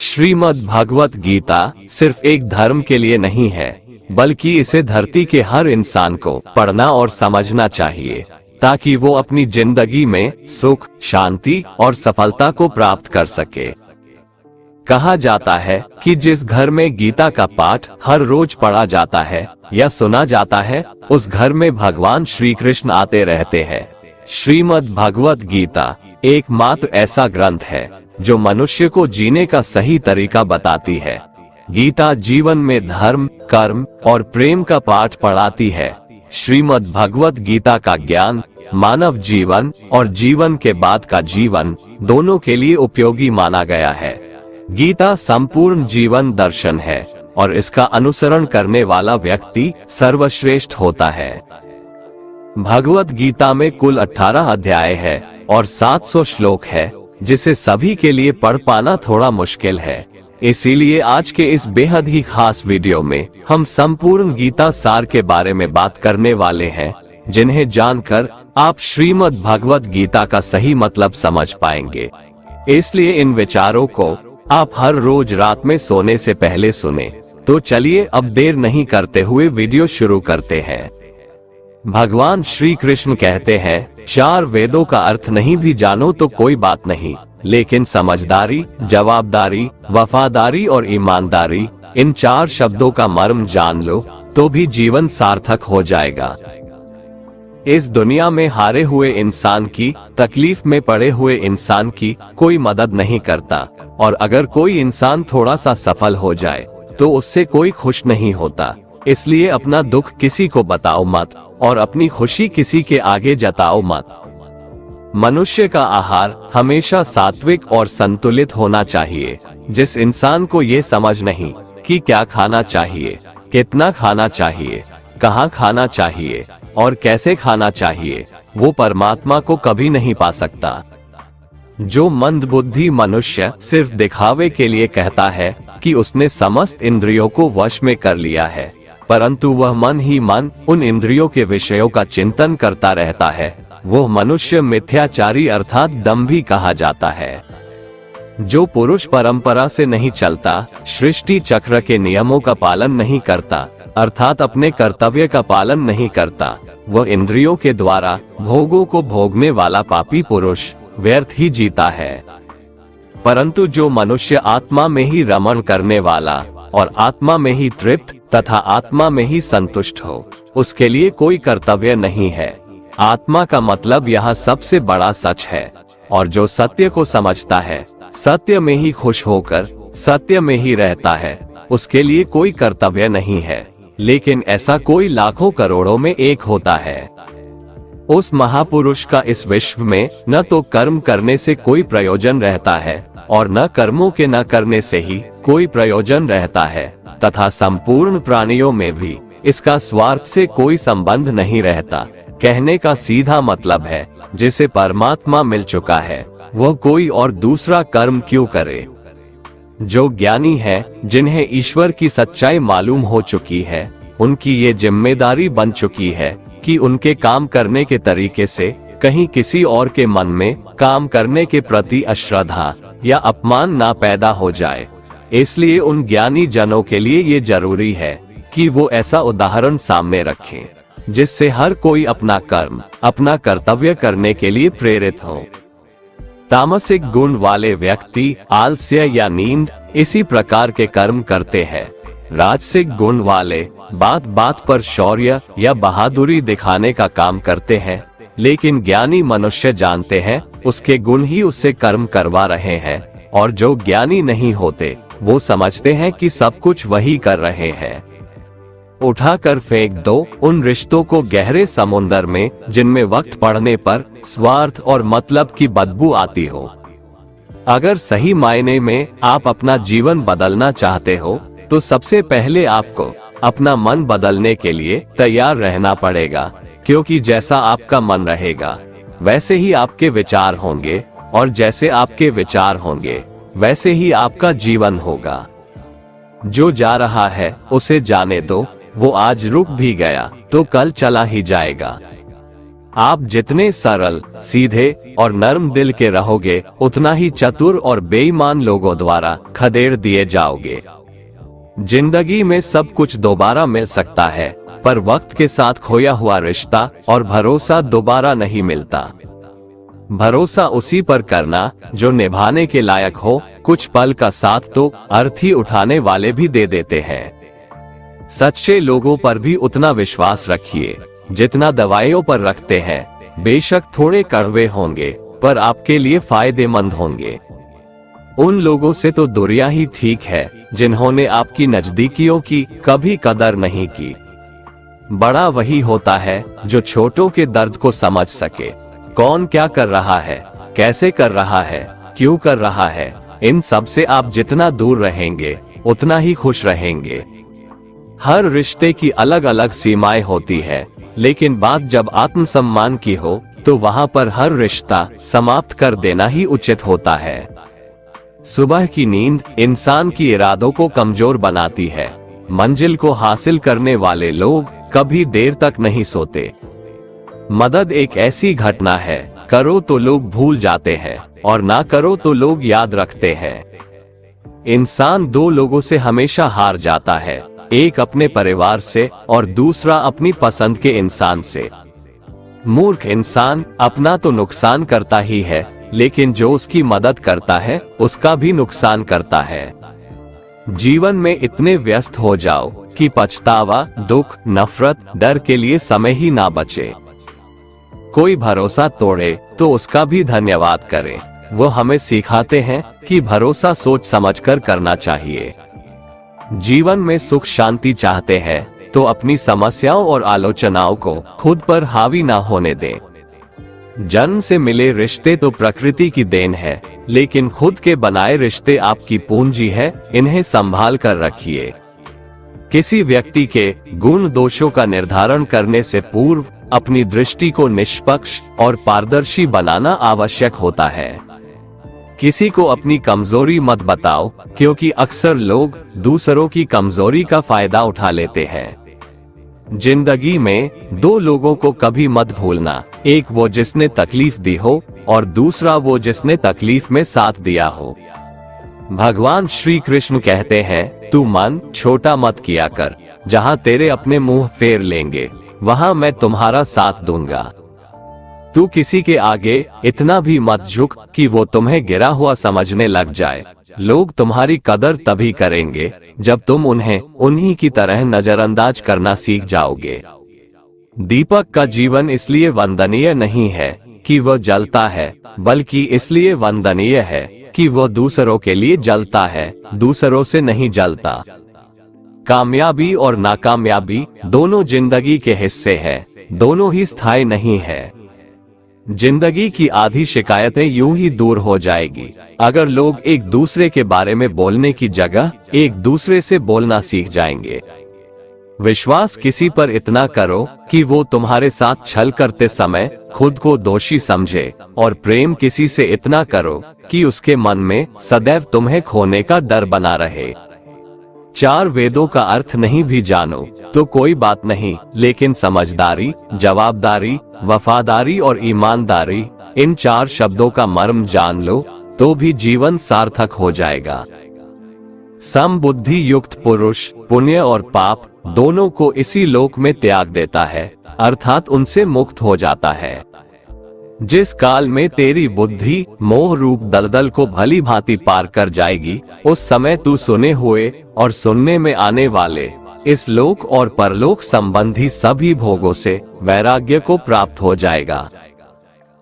श्रीमद् भगवत गीता सिर्फ एक धर्म के लिए नहीं है, बल्कि इसे धरती के हर इंसान को पढ़ना और समझना चाहिए, ताकि वो अपनी जिंदगी में सुख, शांति और सफलता को प्राप्त कर सके। कहा जाता है कि जिस घर में गीता का पाठ हर रोज पढ़ा जाता है या सुना जाता है, उस घर में भगवान श्री कृष्ण आते रहते हैं। श्रीमद् भगवत गीता एकमात्र ऐसा ग्रंथ है जो मनुष्य को जीने का सही तरीका बताती है। गीता जीवन में धर्म, कर्म और प्रेम का पाठ पढ़ाती है। श्रीमद् भगवत गीता का ज्ञान मानव जीवन और जीवन के बाद का जीवन दोनों के लिए उपयोगी माना गया है। गीता संपूर्ण जीवन दर्शन है और इसका अनुसरण करने वाला व्यक्ति सर्वश्रेष्ठ होता है। भगवत गीता में कुल 18 अध्याय है और 700 श्लोक है, जिसे सभी के लिए पढ़ पाना थोड़ा मुश्किल है। इसीलिए आज के इस बेहद ही खास वीडियो में हम संपूर्ण गीता सार के बारे में बात करने वाले हैं, जिन्हें जानकर आप श्रीमद् भगवत गीता का सही मतलब समझ पाएंगे। इसलिए इन विचारों को आप हर रोज रात में सोने से पहले सुने। तो चलिए अब देर नहीं करते हुए वीडियो शुरू करते हैं। भगवान श्री कृष्ण कहते हैं, 4 वेदों का अर्थ नहीं भी जानो तो कोई बात नहीं, लेकिन समझदारी, जवाबदारी, वफादारी और ईमानदारी, इन 4 शब्दों का मर्म जान लो तो भी जीवन सार्थक हो जाएगा। इस दुनिया में हारे हुए इंसान की, तकलीफ में पड़े हुए इंसान की कोई मदद नहीं करता, और अगर कोई इंसान थोड़ा सा सफल हो जाए तो उससे कोई खुश नहीं होता। इसलिए अपना दुख किसी को बताओ मत और अपनी खुशी किसी के आगे जताओ मत। मनुष्य का आहार हमेशा सात्विक और संतुलित होना चाहिए। जिस इंसान को ये समझ नहीं कि क्या खाना चाहिए, कितना खाना चाहिए, कहाँ खाना चाहिए और कैसे खाना चाहिए, वो परमात्मा को कभी नहीं पा सकता। जो मंदबुद्धि मनुष्य सिर्फ दिखावे के लिए कहता है कि उसने समस्त इंद्रियों को वश में कर लिया है, परंतु वह मन ही मन उन इंद्रियों के विषयों का चिंतन करता रहता है, वो मनुष्य मिथ्याचारी अर्थात दंभी कहा जाता है। जो पुरुष परंपरा से नहीं चलता, सृष्टि चक्र के नियमों का पालन नहीं करता, अर्थात अपने कर्तव्य का पालन नहीं करता, वह इंद्रियों के द्वारा भोगों को भोगने वाला पापी पुरुष व्यर्थ ही जीता है। परंतु जो मनुष्य आत्मा में ही रमण करने वाला और आत्मा में ही तृप्त तथा आत्मा में ही संतुष्ट हो, उसके लिए कोई कर्तव्य नहीं है। आत्मा का मतलब यह सबसे बड़ा सच है, और जो सत्य को समझता है, सत्य में ही खुश होकर सत्य में ही रहता है, उसके लिए कोई कर्तव्य नहीं है। लेकिन ऐसा कोई लाखों करोड़ों में एक होता है। उस महापुरुष का इस विश्व में न तो कर्म करने से कोई प्रयोजन रहता है और न कर्मों के न करने से ही कोई प्रयोजन रहता है, तथा संपूर्ण प्राणियों में भी इसका स्वार्थ से कोई संबंध नहीं रहता। कहने का सीधा मतलब है, जिसे परमात्मा मिल चुका है वह कोई और दूसरा कर्म क्यों करे। जो ज्ञानी है, जिन्हें ईश्वर की सच्चाई मालूम हो चुकी है, उनकी ये जिम्मेदारी बन चुकी है कि उनके काम करने के तरीके से कहीं किसी और के मन में काम करने के प्रति अश्रद्धा या अपमान ना पैदा हो जाए। इसलिए उन ज्ञानी जनों के लिए ये जरूरी है कि वो ऐसा उदाहरण सामने रखें, जिससे हर कोई अपना कर्म, अपना कर्तव्य करने के लिए प्रेरित हो। तामसिक गुण वाले व्यक्ति आलस्य या नींद इसी प्रकार के कर्म करते हैं। राजसिक गुण वाले बात बात पर शौर्य या बहादुरी दिखाने का काम करते हैं, लेकिन ज्ञानी मनुष्य जानते हैं उसके गुण ही उससे कर्म करवा रहे हैं, और जो ज्ञानी नहीं होते वो समझते हैं कि सब कुछ वही कर रहे हैं। उठाकर फेंक दो उन रिश्तों को गहरे समुंदर में, जिनमें वक्त पड़ने पर स्वार्थ और मतलब की बदबू आती हो। अगर सही मायने में आप अपना जीवन बदलना चाहते हो, तो सबसे पहले आपको अपना मन बदलने के लिए तैयार रहना पड़ेगा, क्योंकि जैसा आपका मन रहेगा वैसे ही आपके विचार होंगे, और जैसे आपके विचार होंगे वैसे ही आपका जीवन होगा। जो जा रहा है उसे जाने दो, वो आज रुक भी गया तो कल चला ही जाएगा। आप जितने सरल, सीधे और नर्म दिल के रहोगे, उतना ही चतुर और बेईमान लोगों द्वारा खदेड़ दिए जाओगे। जिंदगी में सब कुछ दोबारा मिल सकता है, पर वक्त के साथ खोया हुआ रिश्ता और भरोसा दोबारा नहीं मिलता। भरोसा उसी पर करना जो निभाने के लायक हो। कुछ पल का साथ तो अर्थी उठाने वाले भी दे देते हैं। सच्चे लोगों पर भी उतना विश्वास रखिए जितना दवाइयों पर रखते हैं। बेशक थोड़े कड़वे होंगे, पर आपके लिए फायदेमंद होंगे। उन लोगों से तो दूरियां ही ठीक है जिन्होंने आपकी नजदीकियों की कभी कदर नहीं की। बड़ा वही होता है जो छोटों के दर्द को समझ सके। कौन क्या कर रहा है, कैसे कर रहा है, क्यों कर रहा है, इन सब से आप जितना दूर रहेंगे उतना ही खुश रहेंगे। हर रिश्ते की अलग अलग सीमाएं होती है, लेकिन बात जब आत्मसम्मान की हो तो वहां पर हर रिश्ता समाप्त कर देना ही उचित होता है। सुबह की नींद इंसान की इरादों को कमजोर बनाती है। मंजिल को हासिल करने वाले लोग कभी देर तक नहीं सोते। मदद एक ऐसी घटना है, करो तो लोग भूल जाते हैं और ना करो तो लोग याद रखते हैं। इंसान दो लोगों से हमेशा हार जाता है, एक अपने परिवार से और दूसरा अपनी पसंद के इंसान से। मूर्ख इंसान अपना तो नुकसान करता ही है, लेकिन जो उसकी मदद करता है उसका भी नुकसान करता है। जीवन में इतने व्यस्त हो जाओ कि पछतावा, दुख, नफरत, डर के लिए समय ही ना बचे। कोई भरोसा तोड़े तो उसका भी धन्यवाद करें। वो हमें सिखाते हैं कि भरोसा सोच समझकर करना चाहिए। जीवन में सुख शांति चाहते हैं तो अपनी समस्याओं और आलोचनाओं को खुद पर हावी ना होने दें। जन्म से मिले रिश्ते तो प्रकृति की देन है, लेकिन खुद के बनाए रिश्ते आपकी पूंजी है, इन्हें संभाल कर रखिए। किसी व्यक्ति के गुण दोषों का निर्धारण करने से पूर्व अपनी दृष्टि को निष्पक्ष और पारदर्शी बनाना आवश्यक होता है। किसी को अपनी कमजोरी मत बताओ, क्योंकि अक्सर लोग दूसरों की कमजोरी का फायदा उठा लेते हैं। जिंदगी में दो लोगों को कभी मत भूलना, एक वो जिसने तकलीफ दी हो और दूसरा वो जिसने तकलीफ में साथ दिया हो। भगवान श्री कृष्ण कहते हैं, तू मन छोटा मत किया कर, जहां तेरे अपने मुंह फेर लेंगे वहां मैं तुम्हारा साथ दूंगा। तू किसी के आगे इतना भी मत झुक कि वो तुम्हें गिरा हुआ समझने लग जाए। लोग तुम्हारी कदर तभी करेंगे जब तुम उन्हें उन्हीं की तरह नजरअंदाज करना सीख जाओगे। दीपक का जीवन इसलिए वंदनीय नहीं है कि वह जलता है, बल्कि इसलिए वंदनीय है कि वह दूसरों के लिए जलता है, दूसरों से नहीं जलता। कामयाबी और नाकामयाबी दोनों जिंदगी के हिस्से हैं, दोनों ही स्थायी नहीं है। जिंदगी की आधी शिकायतें यूं ही दूर हो जाएगी अगर लोग एक दूसरे के बारे में बोलने की जगह एक दूसरे से बोलना सीख जाएंगे। विश्वास किसी पर इतना करो कि वो तुम्हारे साथ छल करते समय खुद को दोषी समझे, और प्रेम किसी से इतना करो कि उसके मन में सदैव तुम्हें खोने का डर बना रहे। चार वेदों का अर्थ नहीं भी जानो तो कोई बात नहीं, लेकिन समझदारी, जवाबदारी, वफादारी और ईमानदारी, इन चार शब्दों का मर्म जान लो तो भी जीवन सार्थक हो जाएगा। समबुद्धि युक्त पुरुष पुण्य और पाप दोनों को इसी लोक में त्याग देता है, अर्थात उनसे मुक्त हो जाता है। जिस काल में तेरी बुद्धि मोह रूप दलदल को भली भांति पार कर जाएगी, उस समय तू सुने हुए और सुनने में आने वाले इस लोक और परलोक संबंधी सभी भोगों से वैराग्य को प्राप्त हो जाएगा।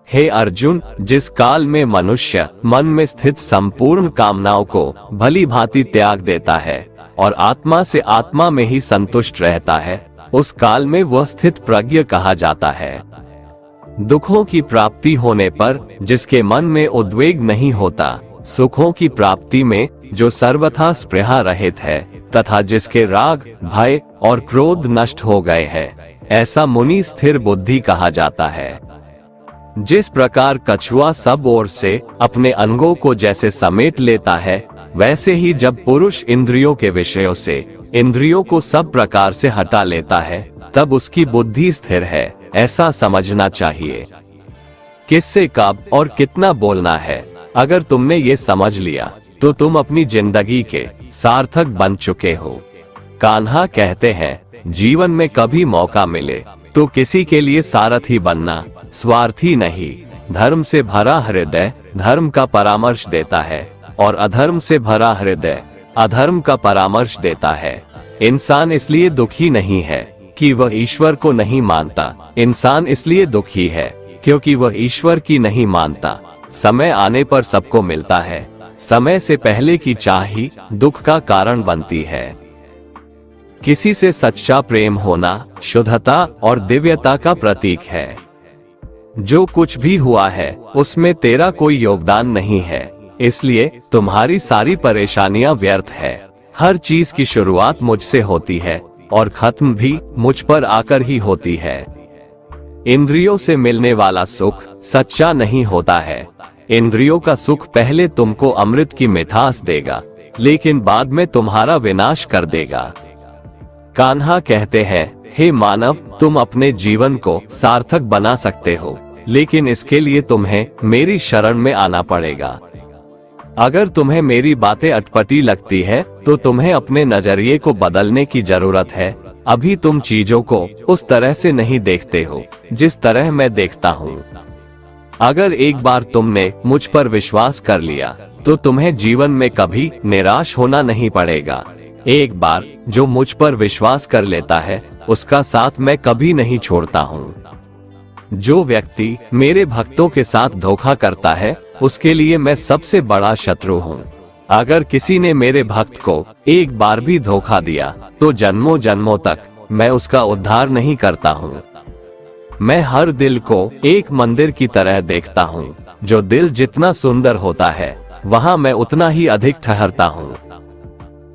हे अर्जुन, जिस काल में मनुष्य मन में स्थित संपूर्ण कामनाओं को भली भांति त्याग देता है और आत्मा से आत्मा में ही संतुष्ट रहता है, उस काल में वह स्थित प्रज्ञ कहा जाता है। दुखों की प्राप्ति होने पर जिसके मन में उद्वेग नहीं होता, सुखों की प्राप्ति में जो सर्वथा स्पृहा रहित है, तथा जिसके राग, भय और क्रोध नष्ट हो गए हैं, ऐसा मुनि स्थिर बुद्धि कहा जाता है। जिस प्रकार कछुआ सब ओर से अपने अंगों को जैसे समेट लेता है, वैसे ही जब पुरुष इंद्रियों के विषयों से इंद्रियों को सब प्रकार से हटा लेता है, तब उसकी बुद्धि स्थिर है, ऐसा समझना चाहिए। किससे कब और कितना बोलना है, अगर तुमने ये समझ लिया तो तुम अपनी जिंदगी के सार्थक बन चुके हो। कान्हा कहते हैं, जीवन में कभी मौका मिले तो किसी के लिए सारथी बनना, स्वार्थी नहीं। धर्म से भरा हृदय धर्म का परामर्श देता है और अधर्म से भरा हृदय अधर्म का परामर्श देता है। इंसान इसलिए दुखी नहीं है कि वह ईश्वर को नहीं मानता, इंसान इसलिए दुखी है क्योंकि वह ईश्वर की नहीं मानता। समय आने पर सबको मिलता है, समय से पहले की चाह ही दुख का कारण बनती है। किसी से सच्चा प्रेम होना शुद्धता और दिव्यता का प्रतीक है। जो कुछ भी हुआ है उसमें तेरा कोई योगदान नहीं है, इसलिए तुम्हारी सारी परेशानियां व्यर्थ है। हर चीज की शुरुआत मुझसे होती है और खत्म भी मुझ पर आकर ही होती है। इंद्रियों से मिलने वाला सुख सच्चा नहीं होता है। इंद्रियों का सुख पहले तुमको अमृत की मिठास देगा, लेकिन बाद में तुम्हारा विनाश कर देगा। कान्हा कहते हैं, हे मानव, तुम अपने जीवन को सार्थक बना सकते हो, लेकिन इसके लिए तुम्हें मेरी शरण में आना पड़ेगा। अगर तुम्हें मेरी बातें अटपटी लगती है तो तुम्हें अपने नजरिए को बदलने की जरूरत है। अभी तुम चीजों को उस तरह से नहीं देखते हो जिस तरह मैं देखता हूँ। अगर एक बार तुमने मुझ पर विश्वास कर लिया तो तुम्हें जीवन में कभी निराश होना नहीं पड़ेगा। एक बार जो मुझ पर विश्वास कर लेता है उसका साथ मैं कभी नहीं छोड़ता हूँ। जो व्यक्ति मेरे भक्तों के साथ धोखा करता है उसके लिए मैं सबसे बड़ा शत्रु हूँ। अगर किसी ने मेरे भक्त को एक बार भी धोखा दिया तो जन्मों जन्मों तक मैं उसका उद्धार नहीं करता हूँ। मैं हर दिल को एक मंदिर की तरह देखता हूँ। जो दिल जितना सुंदर होता है वहाँ मैं उतना ही अधिक ठहरता हूँ।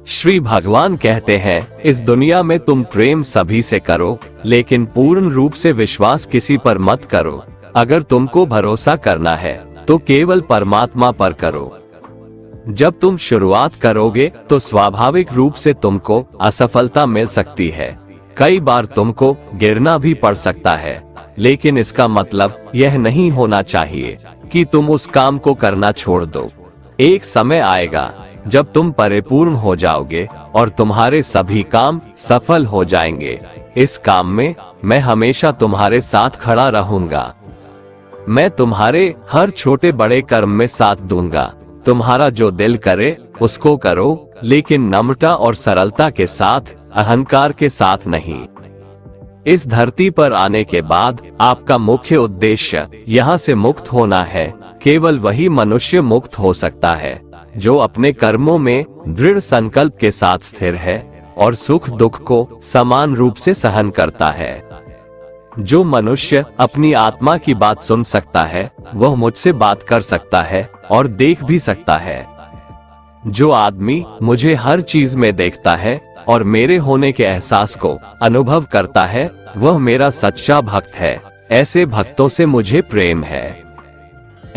श्री भगवान कहते हैं, इस दुनिया में तुम प्रेम सभी से करो, लेकिन पूर्ण रूप से विश्वास किसी पर मत करो। अगर तुमको भरोसा करना है तो केवल परमात्मा पर करो। जब तुम शुरुआत करोगे तो स्वाभाविक रूप से तुमको असफलता मिल सकती है। कई बार तुमको गिरना भी पड़ सकता है, लेकिन इसका मतलब यह नहीं होना चाहिए कि तुम उस काम को करना छोड़ दो। एक समय आएगा जब तुम परिपूर्ण हो जाओगे और तुम्हारे सभी काम सफल हो जाएंगे। इस काम में मैं हमेशा तुम्हारे साथ खड़ा रहूंगा। मैं तुम्हारे हर छोटे बड़े कर्म में साथ दूंगा। तुम्हारा जो दिल करे उसको करो, लेकिन नम्रता और सरलता के साथ, अहंकार के साथ नहीं। इस धरती पर आने के बाद आपका मुख्य उद्देश्य यहाँ से मुक्त होना है। केवल वही मनुष्य मुक्त हो सकता है जो अपने कर्मों में दृढ़ संकल्प के साथ स्थिर है और सुख दुख को समान रूप से सहन करता है। जो मनुष्य अपनी आत्मा की बात सुन सकता है वह मुझसे बात कर सकता है और देख भी सकता है। जो आदमी मुझे हर चीज में देखता है और मेरे होने के एहसास को अनुभव करता है वह मेरा सच्चा भक्त है। ऐसे भक्तों से मुझे प्रेम है।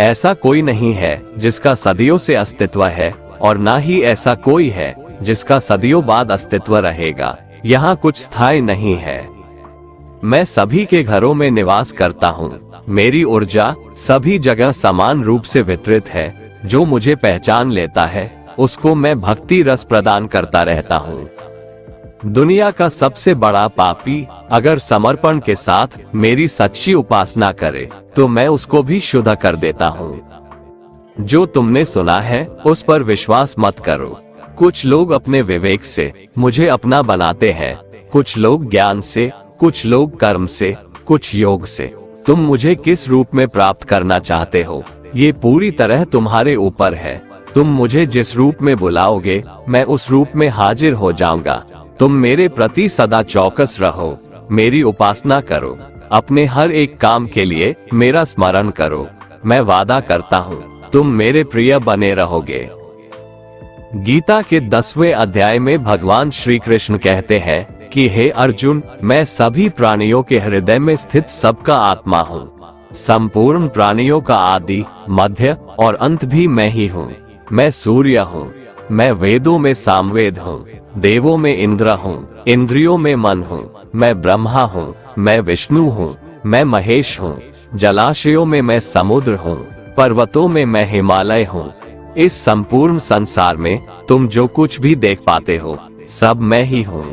ऐसा कोई नहीं है जिसका सदियों से अस्तित्व है और ना ही ऐसा कोई है जिसका सदियों बाद अस्तित्व रहेगा। यहाँ कुछ स्थायी नहीं है। मैं सभी के घरों में निवास करता हूँ। मेरी ऊर्जा सभी जगह समान रूप से वितरित है। जो मुझे पहचान लेता है उसको मैं भक्ति रस प्रदान करता रहता हूँ। दुनिया का सबसे बड़ा पापी अगर समर्पण के साथ मेरी सच्ची उपासना करे तो मैं उसको भी शुद्ध कर देता हूँ। जो तुमने सुना है उस पर विश्वास मत करो। कुछ लोग अपने विवेक से मुझे अपना बनाते हैं, कुछ लोग ज्ञान से, कुछ लोग कर्म से, कुछ योग से। तुम मुझे किस रूप में प्राप्त करना चाहते हो ये पूरी तरह तुम्हारे ऊपर है। तुम मुझे जिस रूप में बुलाओगे मैं उस रूप में हाजिर हो जाऊंगा। तुम मेरे प्रति सदा चौकस रहो, मेरी उपासना करो, अपने हर एक काम के लिए मेरा स्मरण करो। मैं वादा करता हूँ तुम मेरे प्रिय बने रहोगे। गीता के 10वें अध्याय में भगवान श्री कृष्ण कहते हैं कि हे अर्जुन, मैं सभी प्राणियों के हृदय में स्थित सबका आत्मा हूँ। संपूर्ण प्राणियों का आदि, मध्य और अंत भी मैं ही हूँ। मैं सूर्य हूँ, मैं वेदों में सामवेद हूँ, देवों में इंद्र हूँ, इंद्रियों में मन हूँ, मैं ब्रह्मा हूँ, मैं विष्णु हूँ, मैं महेश हूँ, जलाशयों में मैं समुद्र हूँ, पर्वतों में मैं हिमालय हूँ। इस संपूर्ण संसार में तुम जो कुछ भी देख पाते हो सब मैं ही हूँ।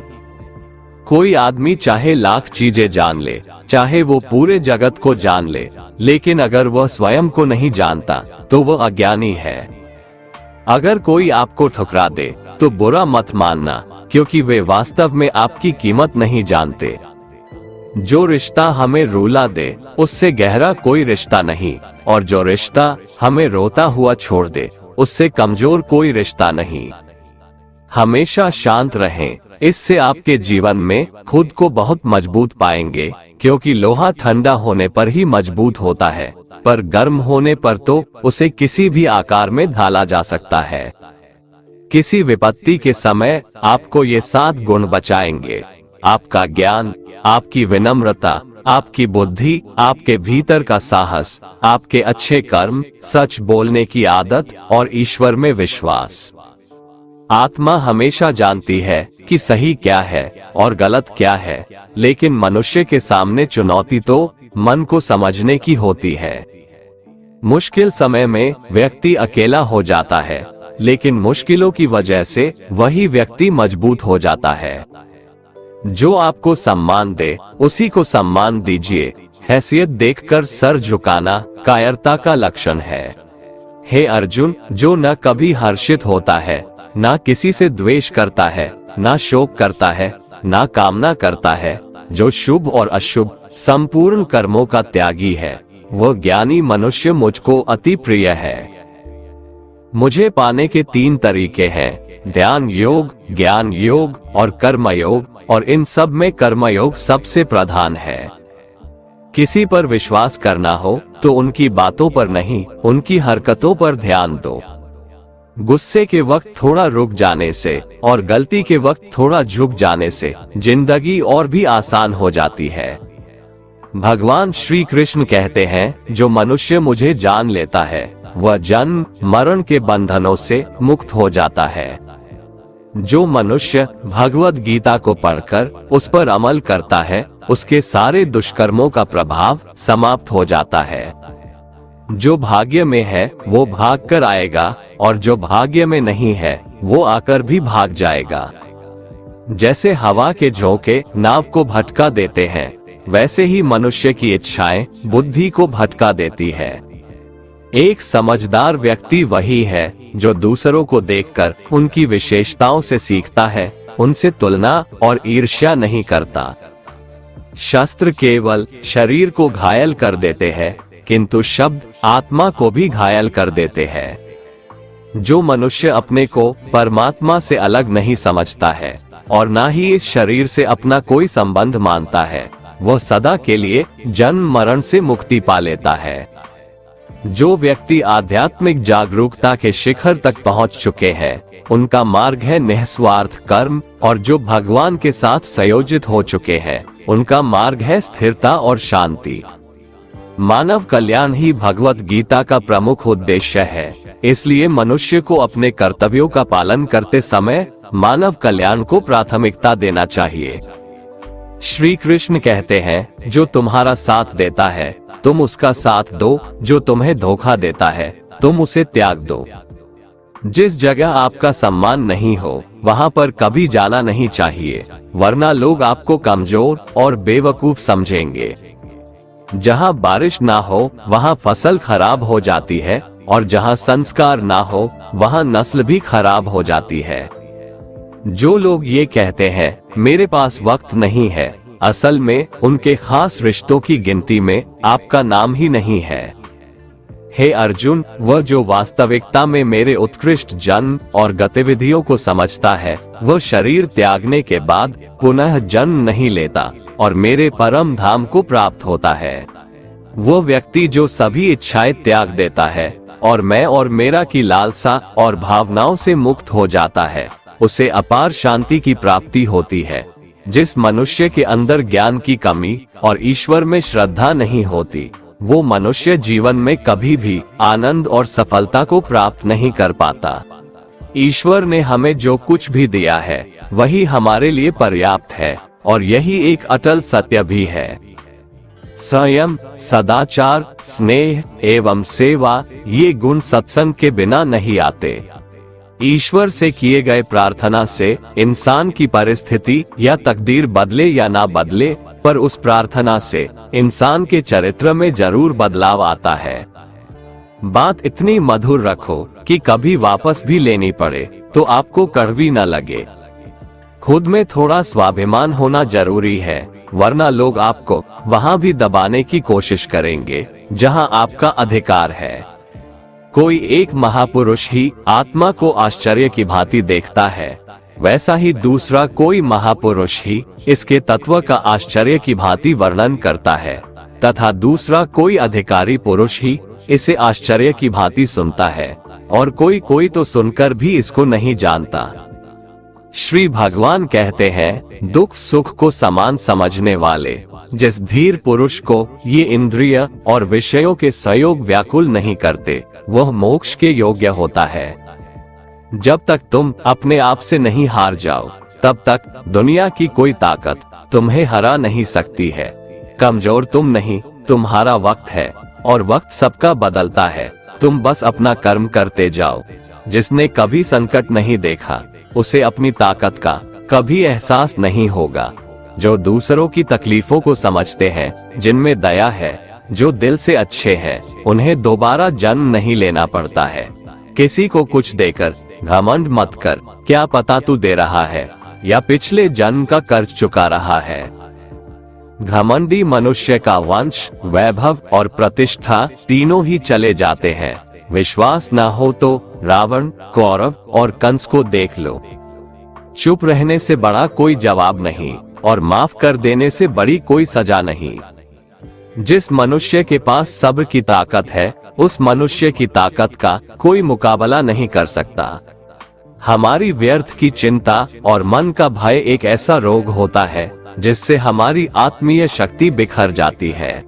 कोई आदमी चाहे लाख चीजें जान ले, चाहे वो पूरे जगत को जान ले, लेकिन अगर वह स्वयं को नहीं जानता तो वह अज्ञानी है। अगर कोई आपको ठुकरा दे तो बुरा मत मानना, क्योंकि वे वास्तव में आपकी कीमत नहीं जानते। जो रिश्ता हमें रुला दे उससे गहरा कोई रिश्ता नहीं, और जो रिश्ता हमें रोता हुआ छोड़ दे उससे कमजोर कोई रिश्ता नहीं। हमेशा शांत रहें, इससे आपके जीवन में खुद को बहुत मजबूत पाएंगे, क्योंकि लोहा ठंडा होने पर ही मजबूत होता है, पर गर्म होने पर तो उसे किसी भी आकार में ढाला जा सकता है। किसी विपत्ति के समय आपको ये 7 गुण बचाएंगे: आपका ज्ञान, आपकी विनम्रता, आपकी बुद्धि, आपके भीतर का साहस, आपके अच्छे कर्म, सच बोलने की आदत और ईश्वर में विश्वास। आत्मा हमेशा जानती है कि सही क्या है और गलत क्या है, लेकिन मनुष्य के सामने चुनौती तो मन को समझने की होती है। मुश्किल समय में व्यक्ति अकेला हो जाता है, लेकिन मुश्किलों की वजह से वही व्यक्ति मजबूत हो जाता है। जो आपको सम्मान दे उसी को सम्मान दीजिए। हैसियत देखकर सर झुकाना कायरता का लक्षण है। हे अर्जुन, जो न कभी हर्षित होता है, ना किसी से द्वेष करता है, ना शोक करता है, ना कामना करता है, जो शुभ और अशुभ संपूर्ण कर्मों का त्यागी है, वह ज्ञानी मनुष्य मुझको अति प्रिय है। मुझे पाने के 3 तरीके हैं: ध्यान योग, ज्ञान योग और कर्म योग, और इन सब में कर्मयोग सबसे प्रधान है। किसी पर विश्वास करना हो तो उनकी बातों पर नहीं, उनकी हरकतों पर ध्यान दो। गुस्से के वक्त थोड़ा रुक जाने से और गलती के वक्त थोड़ा झुक जाने से जिंदगी और भी आसान हो जाती है। भगवान श्री कृष्ण कहते हैं, जो मनुष्य मुझे जान लेता है वह जन्म मरण के बंधनों से मुक्त हो जाता है। जो मनुष्य भगवद गीता को पढ़कर उस पर अमल करता है उसके सारे दुष्कर्मों का प्रभाव समाप्त हो जाता है। जो भाग्य में है वो भाग कर आएगा, और जो भाग्य में नहीं है वो आकर भी भाग जाएगा। जैसे हवा के झोंके नाव को भटका देते हैं, वैसे ही मनुष्य की इच्छाएं बुद्धि को भटका देती है। एक समझदार व्यक्ति वही है जो दूसरों को देखकर उनकी विशेषताओं से सीखता है, उनसे तुलना और ईर्ष्या नहीं करता। शस्त्र केवल शरीर को घायल कर देते हैं, किंतु शब्द आत्मा को भी घायल कर देते हैं। जो मनुष्य अपने को परमात्मा से अलग नहीं समझता है और ना ही इस शरीर से अपना कोई संबंध मानता है, वह सदा के लिए जन्म मरण से मुक्ति पा लेता है। जो व्यक्ति आध्यात्मिक जागरूकता के शिखर तक पहुंच चुके हैं, उनका मार्ग है निस्वार्थ कर्म, और जो भगवान के साथ संयोजित हो चुके हैं, उनका मार्ग है स्थिरता और शांति। मानव कल्याण ही भगवत गीता का प्रमुख उद्देश्य है, इसलिए मनुष्य को अपने कर्तव्यों का पालन करते समय मानव कल्याण को प्राथमिकता देना चाहिए। श्री कृष्ण कहते हैं, जो तुम्हारा साथ देता है तुम उसका साथ दो, जो तुम्हें धोखा देता है तुम उसे त्याग दो। जिस जगह आपका सम्मान नहीं हो वहां पर कभी जाना नहीं चाहिए, वरना लोग आपको कमजोर और बेवकूफ समझेंगे। जहां बारिश ना हो वहां फसल खराब हो जाती है, और जहां संस्कार ना हो वहां नस्ल भी खराब हो जाती है। जो लोग ये कहते हैं मेरे पास वक्त नहीं है, असल में उनके खास रिश्तों की गिनती में आपका नाम ही नहीं है। हे अर्जुन, वह जो वास्तविकता में मेरे उत्कृष्ट जन्म और गतिविधियों को समझता है, वह शरीर त्यागने के बाद पुनः जन्म नहीं लेता और मेरे परम धाम को प्राप्त होता है। वो व्यक्ति जो सभी इच्छाएं त्याग देता है और मैं और मेरा की लालसा और भावनाओं से मुक्त हो जाता है, उसे अपार शांति की प्राप्ति होती है। जिस मनुष्य के अंदर ज्ञान की कमी और ईश्वर में श्रद्धा नहीं होती, वो मनुष्य जीवन में कभी भी आनंद और सफलता को प्राप्त नहीं कर पाता। ईश्वर ने हमें जो कुछ भी दिया है वही हमारे लिए पर्याप्त है, और यही एक अटल सत्य भी है। संयम, सदाचार, स्नेह एवं सेवा, ये गुण सत्संग के बिना नहीं आते। ईश्वर से किए गए प्रार्थना से इंसान की परिस्थिति या तकदीर बदले या ना बदले, पर उस प्रार्थना से इंसान के चरित्र में जरूर बदलाव आता है। बात इतनी मधुर रखो कि कभी वापस भी लेनी पड़े तो आपको कड़वी न लगे। खुद में थोड़ा स्वाभिमान होना जरूरी है, वरना लोग आपको वहां भी दबाने की कोशिश करेंगे जहां आपका अधिकार है। कोई एक महापुरुष ही आत्मा को आश्चर्य की भांति देखता है, वैसा ही दूसरा कोई महापुरुष ही इसके तत्व का आश्चर्य की भांति वर्णन करता है, तथा दूसरा कोई अधिकारी पुरुष ही इसे आश्चर्य की भांति सुनता है, और कोई तो सुनकर भी इसको नहीं जानता। श्री भगवान कहते हैं, दुख सुख को समान समझने वाले जिस धीर पुरुष को ये इंद्रिय और विषयों के संयोग व्याकुल नहीं करते, वह मोक्ष के योग्य होता है। जब तक तुम अपने आप से नहीं हार जाओ, तब तक दुनिया की कोई ताकत तुम्हें हरा नहीं सकती है। कमजोर तुम नहीं, तुम्हारा वक्त है, और वक्त सबका बदलता है। तुम बस अपना कर्म करते जाओ। जिसने कभी संकट नहीं देखा, उसे अपनी ताकत का कभी एहसास नहीं होगा। जो दूसरों की तकलीफों को समझते हैं, जिनमें दया है, जो दिल से अच्छे हैं, उन्हें दोबारा जन्म नहीं लेना पड़ता है। किसी को कुछ देकर घमंड मत कर, क्या पता तू दे रहा है या पिछले जन्म का कर्ज चुका रहा है। घमंडी मनुष्य का वंश, वैभव और प्रतिष्ठा तीनों ही चले जाते हैं। विश्वास न हो तो रावण, कौरव और कंस को देख लो। चुप रहने से बड़ा कोई जवाब नहीं, और माफ कर देने से बड़ी कोई सजा नहीं। जिस मनुष्य के पास सब्र की ताकत है, उस मनुष्य की ताकत का कोई मुकाबला नहीं कर सकता। हमारी व्यर्थ की चिंता और मन का भय एक ऐसा रोग होता है जिससे हमारी आत्मीय शक्ति बिखर जाती है।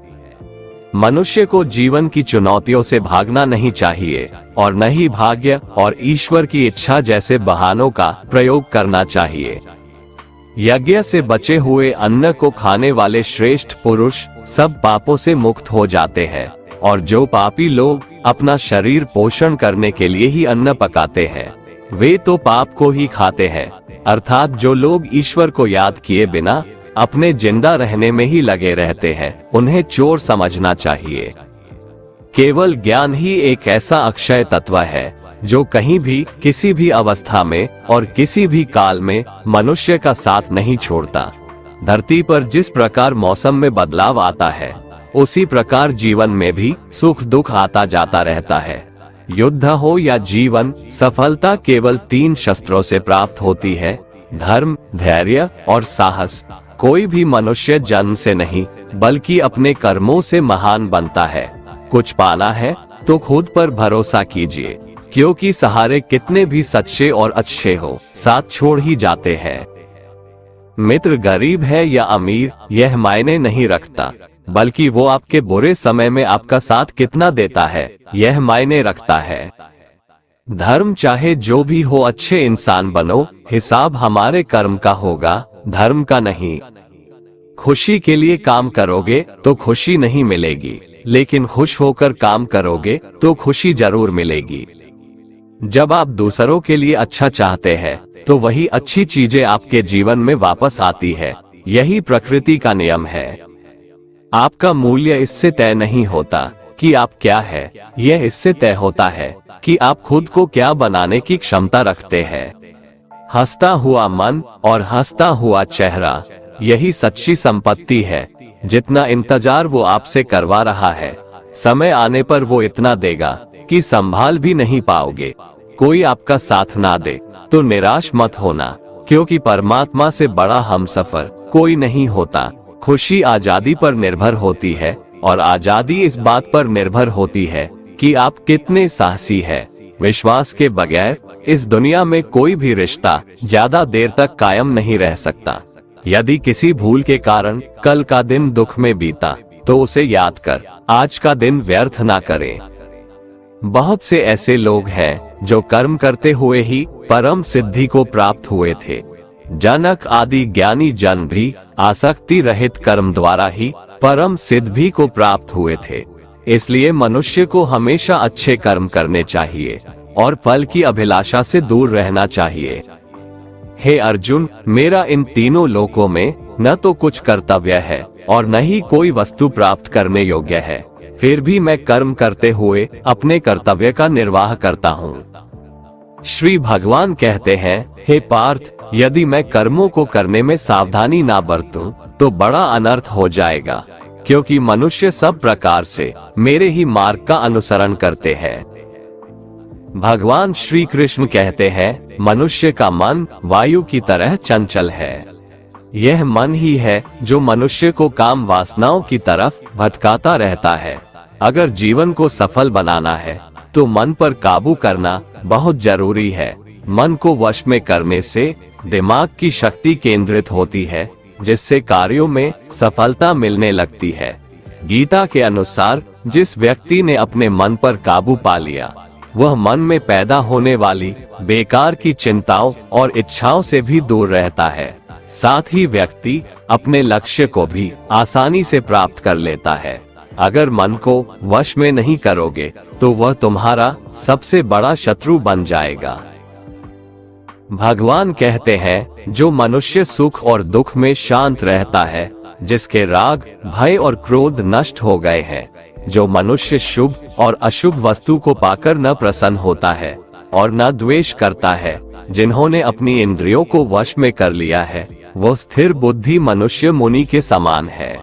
मनुष्य को जीवन की चुनौतियों से भागना नहीं चाहिए, और न ही भाग्य और ईश्वर की इच्छा जैसे बहानों का प्रयोग करना चाहिए। यज्ञ से बचे हुए अन्न को खाने वाले श्रेष्ठ पुरुष सब पापों से मुक्त हो जाते हैं, और जो पापी लोग अपना शरीर पोषण करने के लिए ही अन्न पकाते हैं, वे तो पाप को ही खाते हैं। अर्थात जो लोग ईश्वर को याद किए बिना अपने जिंदा रहने में ही लगे रहते हैं, उन्हें चोर समझना चाहिए। केवल ज्ञान ही एक ऐसा अक्षय तत्व है जो कहीं भी, किसी भी अवस्था में और किसी भी काल में मनुष्य का साथ नहीं छोड़ता। धरती पर जिस प्रकार मौसम में बदलाव आता है, उसी प्रकार जीवन में भी सुख दुख आता जाता रहता है। युद्ध हो या जीवन, सफलता केवल 3 शस्त्रों से प्राप्त होती है: धर्म, धैर्य और साहस। कोई भी मनुष्य जन्म से नहीं, बल्कि अपने कर्मों से महान बनता है। कुछ पाना है तो खुद पर भरोसा कीजिए, क्योंकि सहारे कितने भी सच्चे और अच्छे हो, साथ छोड़ ही जाते हैं। मित्र गरीब है या अमीर, यह मायने नहीं रखता, बल्कि वो आपके बुरे समय में आपका साथ कितना देता है, यह मायने रखता है। धर्म चाहे जो भी हो, अच्छे इंसान बनो, हिसाब हमारे कर्म का होगा, धर्म का नहीं। खुशी के लिए काम करोगे तो खुशी नहीं मिलेगी, लेकिन खुश होकर काम करोगे तो खुशी जरूर मिलेगी। जब आप दूसरों के लिए अच्छा चाहते हैं, तो वही अच्छी चीजें आपके जीवन में वापस आती है। यही प्रकृति का नियम है। आपका मूल्य इससे तय नहीं होता कि आप क्या है, यह इससे तय होता है कि आप खुद को क्या बनाने की क्षमता रखते हैं। हंसता हुआ मन और हंसता हुआ चेहरा, यही सच्ची संपत्ति है। जितना इंतजार वो आपसे करवा रहा है, समय आने पर वो इतना देगा कि संभाल भी नहीं पाओगे। कोई आपका साथ ना दे तो निराश मत होना, क्योंकि परमात्मा से बड़ा हमसफर कोई नहीं होता। खुशी आजादी पर निर्भर होती है, और आजादी इस बात पर निर्भर होती है कि आप कितने साहसी हैं। विश्वास के बगैर इस दुनिया में कोई भी रिश्ता ज्यादा देर तक कायम नहीं रह सकता। यदि किसी भूल के कारण कल का दिन दुख में बीता, तो उसे याद कर आज का दिन व्यर्थ ना करें। बहुत से ऐसे लोग हैं जो कर्म करते हुए ही परम सिद्धि को प्राप्त हुए थे। जनक आदि ज्ञानी जन भी आसक्ति रहित कर्म द्वारा ही परम सिद्धि को प्राप्त हुए थे। इसलिए मनुष्य को हमेशा अच्छे कर्म करने चाहिए और फल की अभिलाषा से दूर रहना चाहिए। हे अर्जुन, मेरा इन तीनों लोकों में न तो कुछ कर्तव्य है और न ही कोई वस्तु प्राप्त करने योग्य है, फिर भी मैं कर्म करते हुए अपने कर्तव्य का निर्वाह करता हूँ। श्री भगवान कहते हैं, हे पार्थ, यदि मैं कर्मों को करने में सावधानी ना बरतूं तो बड़ा अनर्थ हो जाएगा, क्योंकि मनुष्य सब प्रकार से मेरे ही मार्ग का अनुसरण करते हैं। भगवान श्री कृष्ण कहते हैं, मनुष्य का मन वायु की तरह चंचल है। यह मन ही है जो मनुष्य को काम वासनाओं की तरफ भटकाता रहता है। अगर जीवन को सफल बनाना है तो मन पर काबू करना बहुत जरूरी है। मन को वश में करने से दिमाग की शक्ति केंद्रित होती है, जिससे कार्यों में सफलता मिलने लगती है। गीता के अनुसार जिस व्यक्ति ने अपने मन पर काबू पा लिया, वह मन में पैदा होने वाली बेकार की चिंताओं और इच्छाओं से भी दूर रहता है। साथ ही व्यक्ति अपने लक्ष्य को भी आसानी से प्राप्त कर लेता है। अगर मन को वश में नहीं करोगे तो वह तुम्हारा सबसे बड़ा शत्रु बन जाएगा। भगवान कहते हैं, जो मनुष्य सुख और दुख में शांत रहता है, जिसके राग, भय और क्रोध नष्ट हो गए हैं, जो मनुष्य शुभ और अशुभ वस्तु को पाकर न प्रसन्न होता है और न द्वेष करता है, जिन्होंने अपनी इंद्रियों को वश में कर लिया है, वो स्थिर बुद्धि मनुष्य मुनि के समान है।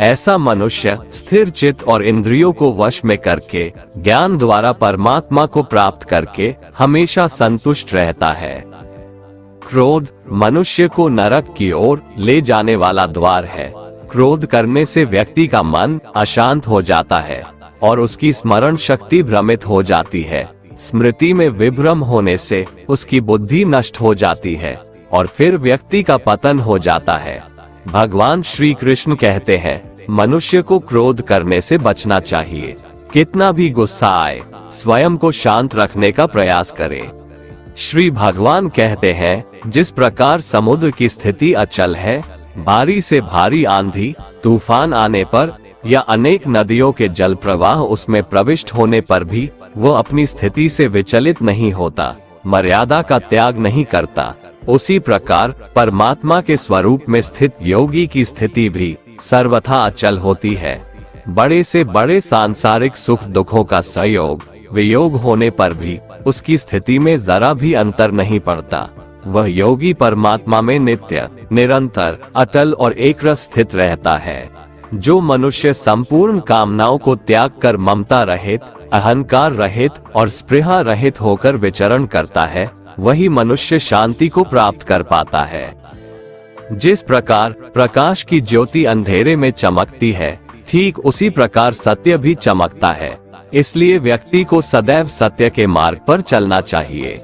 ऐसा मनुष्य स्थिर चित्त और इंद्रियों को वश में करके ज्ञान द्वारा परमात्मा को प्राप्त करके हमेशा संतुष्ट रहता है। क्रोध मनुष्य को नरक की ओर ले जाने वाला द्वार है। क्रोध करने से व्यक्ति का मन अशांत हो जाता है और उसकी स्मरण शक्ति भ्रमित हो जाती है। स्मृति में विभ्रम होने से उसकी बुद्धि नष्ट हो जाती है और फिर व्यक्ति का पतन हो जाता है। भगवान श्री कृष्ण कहते हैं, मनुष्य को क्रोध करने से बचना चाहिए। कितना भी गुस्सा आए, स्वयं को शांत रखने का प्रयास करें। श्री भगवान कहते हैं, जिस प्रकार समुद्र की स्थिति अचल है, भारी से भारी आंधी तूफान आने पर या अनेक नदियों के जल प्रवाह उसमें प्रविष्ट होने पर भी वो अपनी स्थिति से विचलित नहीं होता, मर्यादा का त्याग नहीं करता, उसी प्रकार परमात्मा के स्वरूप में स्थित योगी की स्थिति भी सर्वथा अचल होती है। बड़े से बड़े सांसारिक सुख दुखों का संयोग वियोग होने पर भी उसकी स्थिति में जरा भी अंतर नहीं पड़ता। वह योगी परमात्मा में नित्य, निरंतर, अटल और एकरस स्थित रहता है। जो मनुष्य संपूर्ण कामनाओं को त्याग कर ममता रहित, अहंकार रहित और स्पृहा रहित होकर विचरण करता है, वही मनुष्य शांति को प्राप्त कर पाता है। जिस प्रकार प्रकाश की ज्योति अंधेरे में चमकती है, ठीक उसी प्रकार सत्य भी चमकता है। इसलिए व्यक्ति को सदैव सत्य के मार्ग पर चलना चाहिए।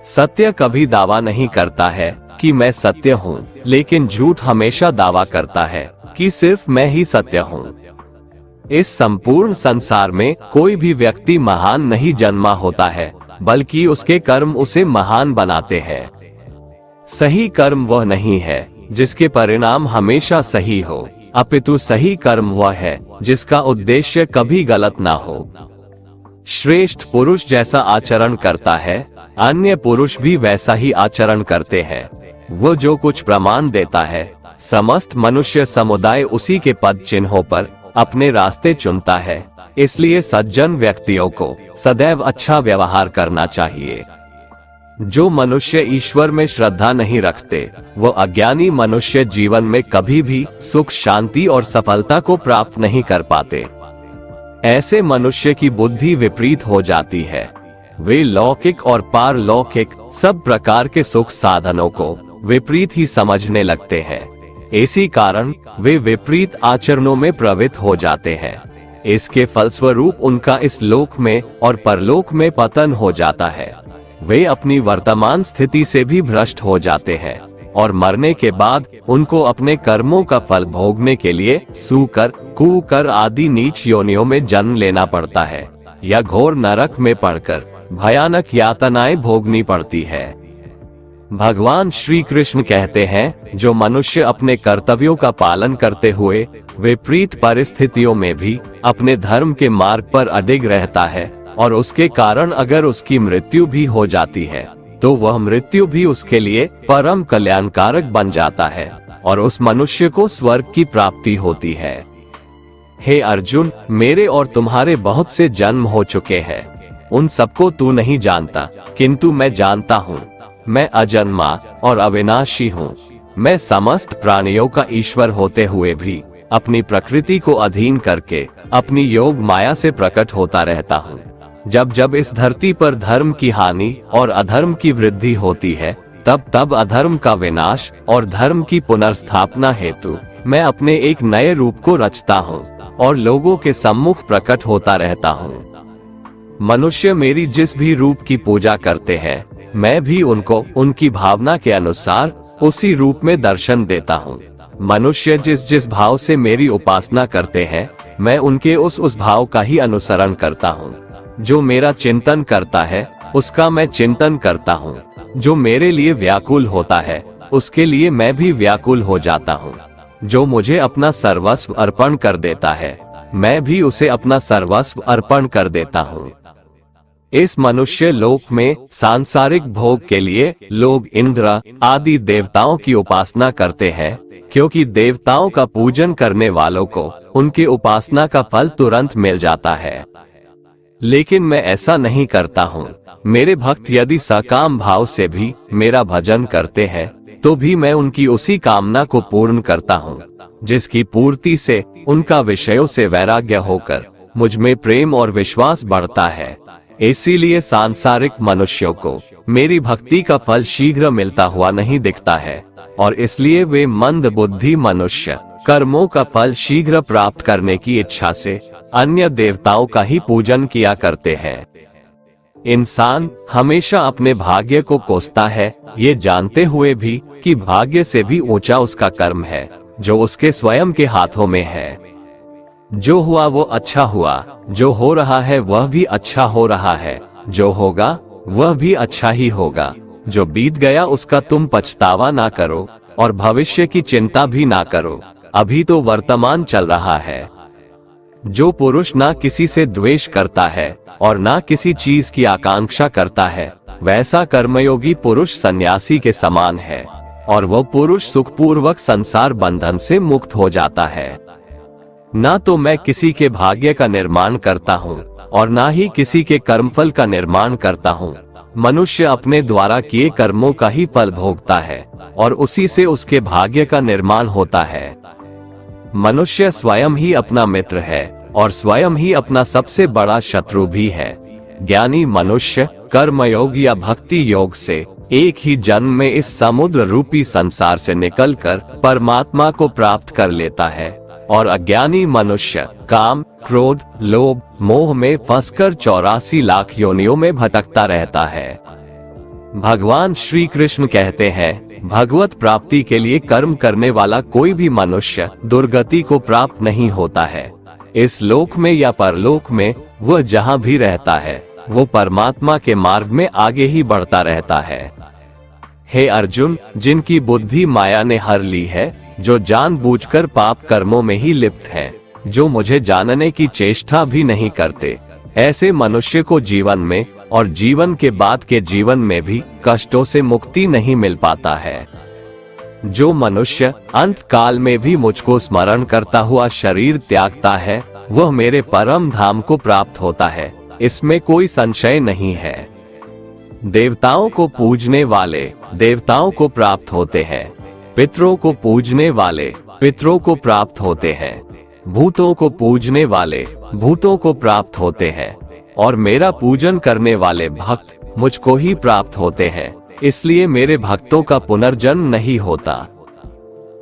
सत्य कभी दावा नहीं करता है कि मैं सत्य हूँ, लेकिन झूठ हमेशा दावा करता है कि सिर्फ मैं ही सत्य हूँ। इस संपूर्ण संसार में कोई भी व्यक्ति महान नहीं जन्मा होता है, बल्कि उसके कर्म उसे महान बनाते हैं। सही कर्म वह नहीं है जिसके परिणाम हमेशा सही हो, अपितु सही कर्म वह है जिसका उद्देश्य कभी गलत ना हो। श्रेष्ठ पुरुष जैसा आचरण करता है, अन्य पुरुष भी वैसा ही आचरण करते हैं। वो जो कुछ प्रमाण देता है, समस्त मनुष्य समुदाय उसी के पद चिन्हों पर अपने रास्ते चुनता है। इसलिए सज्जन व्यक्तियों को सदैव अच्छा व्यवहार करना चाहिए। जो मनुष्य ईश्वर में श्रद्धा नहीं रखते, वो अज्ञानी मनुष्य जीवन में कभी भी सुख, शांति और सफलता को प्राप्त नहीं कर पाते। ऐसे मनुष्य की बुद्धि विपरीत हो जाती है। वे लौकिक और पारलौकिक सब प्रकार के सुख साधनों को विपरीत ही समझने लगते हैं। इसी कारण वे विपरीत आचरणों में प्रवृत्त हो जाते हैं। इसके फलस्वरूप उनका इस लोक में और परलोक में पतन हो जाता है। वे अपनी वर्तमान स्थिति से भी भ्रष्ट हो जाते हैं और मरने के बाद उनको अपने कर्मों का फल भोगने के लिए सूकर, कुकर आदि नीच योनियों में जन्म लेना पड़ता है या घोर नरक में पड़कर भयानक यातनाएं भोगनी पड़ती है। भगवान श्री कृष्ण कहते हैं, जो मनुष्य अपने कर्तव्यों का पालन करते हुए विपरीत परिस्थितियों में भी अपने धर्म के मार्ग पर अडिग रहता है और उसके कारण अगर उसकी मृत्यु भी हो जाती है तो वह मृत्यु भी उसके लिए परम कल्याणकारक बन जाता है और उस मनुष्य को स्वर्ग की प्राप्ति होती है। हे अर्जुन, मेरे और तुम्हारे बहुत से जन्म हो चुके हैं, उन सबको तू नहीं जानता, किंतु मैं जानता हूँ। मैं अजन्मा और अविनाशी हूँ। मैं समस्त प्राणियों का ईश्वर होते हुए भी अपनी प्रकृति को अधीन करके अपनी योग माया से प्रकट होता रहता हूँ। जब जब इस धरती पर धर्म की हानि और अधर्म की वृद्धि होती है, तब तब अधर्म का विनाश और धर्म की पुनर्स्थापना हेतु मैं अपने एक नए रूप को रचता हूँ और लोगों के सम्मुख प्रकट होता रहता हूँ। मनुष्य मेरी जिस भी रूप की पूजा करते हैं, मैं भी उनको उनकी भावना के अनुसार उसी रूप में दर्शन देता हूँ। मनुष्य जिस जिस भाव से मेरी उपासना करते हैं, मैं उनके उस भाव का ही अनुसरण करता हूँ। जो मेरा चिंतन करता है उसका मैं चिंतन करता हूँ। जो मेरे लिए व्याकुल होता है उसके लिए मैं भी व्याकुल हो जाता हूँ। जो मुझे अपना सर्वस्व अर्पण कर देता है, मैं भी उसे अपना सर्वस्व अर्पण कर देता हूँ। इस मनुष्य लोक में सांसारिक भोग के लिए लोग इंद्र आदि देवताओं की उपासना करते हैं, क्योंकि देवताओं का पूजन करने वालों को उनकी उपासना का फल तुरंत मिल जाता है। लेकिन मैं ऐसा नहीं करता हूँ। मेरे भक्त यदि सकाम भाव से भी मेरा भजन करते हैं तो भी मैं उनकी उसी कामना को पूर्ण करता हूँ, जिसकी पूर्ति से उनका विषयों से वैराग्य होकर मुझ में प्रेम और विश्वास बढ़ता है। इसीलिए सांसारिक मनुष्यों को मेरी भक्ति का फल शीघ्र मिलता हुआ नहीं दिखता है और इसलिए वे मंद बुद्धि मनुष्य कर्मों का फल शीघ्र प्राप्त करने की इच्छा से अन्य देवताओं का ही पूजन किया करते हैं। इंसान हमेशा अपने भाग्य को कोसता है, ये जानते हुए भी कि भाग्य से भी ऊंचा उसका कर्म है जो उसके स्वयं के हाथों में है। जो हुआ वो अच्छा हुआ, जो हो रहा है वह भी अच्छा हो रहा है, जो होगा वह भी अच्छा ही होगा। जो बीत गया उसका तुम पछतावा ना करो और भविष्य की चिंता भी ना करो, अभी तो वर्तमान चल रहा है। जो पुरुष ना किसी से द्वेष करता है और ना किसी चीज की आकांक्षा करता है, वैसा कर्मयोगी पुरुष सन्यासी के समान है और वह पुरुष सुखपूर्वक संसार बंधन से मुक्त हो जाता है। ना तो मैं किसी के भाग्य का निर्माण करता हूँ और ना ही किसी के कर्मफल का निर्माण करता हूँ। मनुष्य अपने द्वारा किए कर्मों का ही फल भोगता है और उसी से उसके भाग्य का निर्माण होता है। मनुष्य स्वयं ही अपना मित्र है और स्वयं ही अपना सबसे बड़ा शत्रु भी है। ज्ञानी मनुष्य कर्मयोग या भक्ति योग से एक ही जन्म में इस समुद्र रूपी संसार से निकलकर परमात्मा को प्राप्त कर लेता है और अज्ञानी मनुष्य काम, क्रोध, लोभ, मोह में फंसकर 84 लाख योनियों में भटकता रहता है। भगवान श्री कृष्ण कहते हैं, भगवत प्राप्ति के लिए कर्म करने वाला कोई भी मनुष्य दुर्गति को प्राप्त नहीं होता है। इस लोक में या परलोक में वह जहाँ भी रहता है वो परमात्मा के मार्ग में आगे ही बढ़ता रहता है। हे अर्जुन, जिनकी बुद्धि माया ने हर ली है, जो जानबूझकर पाप कर्मों में ही लिप्त हैं, जो मुझे जानने की चेष्टा भी नहीं करते, ऐसे मनुष्य को जीवन में और जीवन के बाद के जीवन में भी कष्टों से मुक्ति नहीं मिल पाता है। जो मनुष्य अंत काल में भी मुझको स्मरण करता हुआ शरीर त्यागता है, वह मेरे परम धाम को प्राप्त होता है, इसमें कोई संशय नहीं है। देवताओं को पूजने वाले देवताओं को प्राप्त होते हैं, पितरों को पूजने वाले पितरों को प्राप्त होते हैं, भूतों को पूजने वाले भूतों को प्राप्त होते हैं और मेरा पूजन करने वाले भक्त मुझको ही प्राप्त होते हैं। इसलिए मेरे भक्तों का पुनर्जन्म नहीं होता।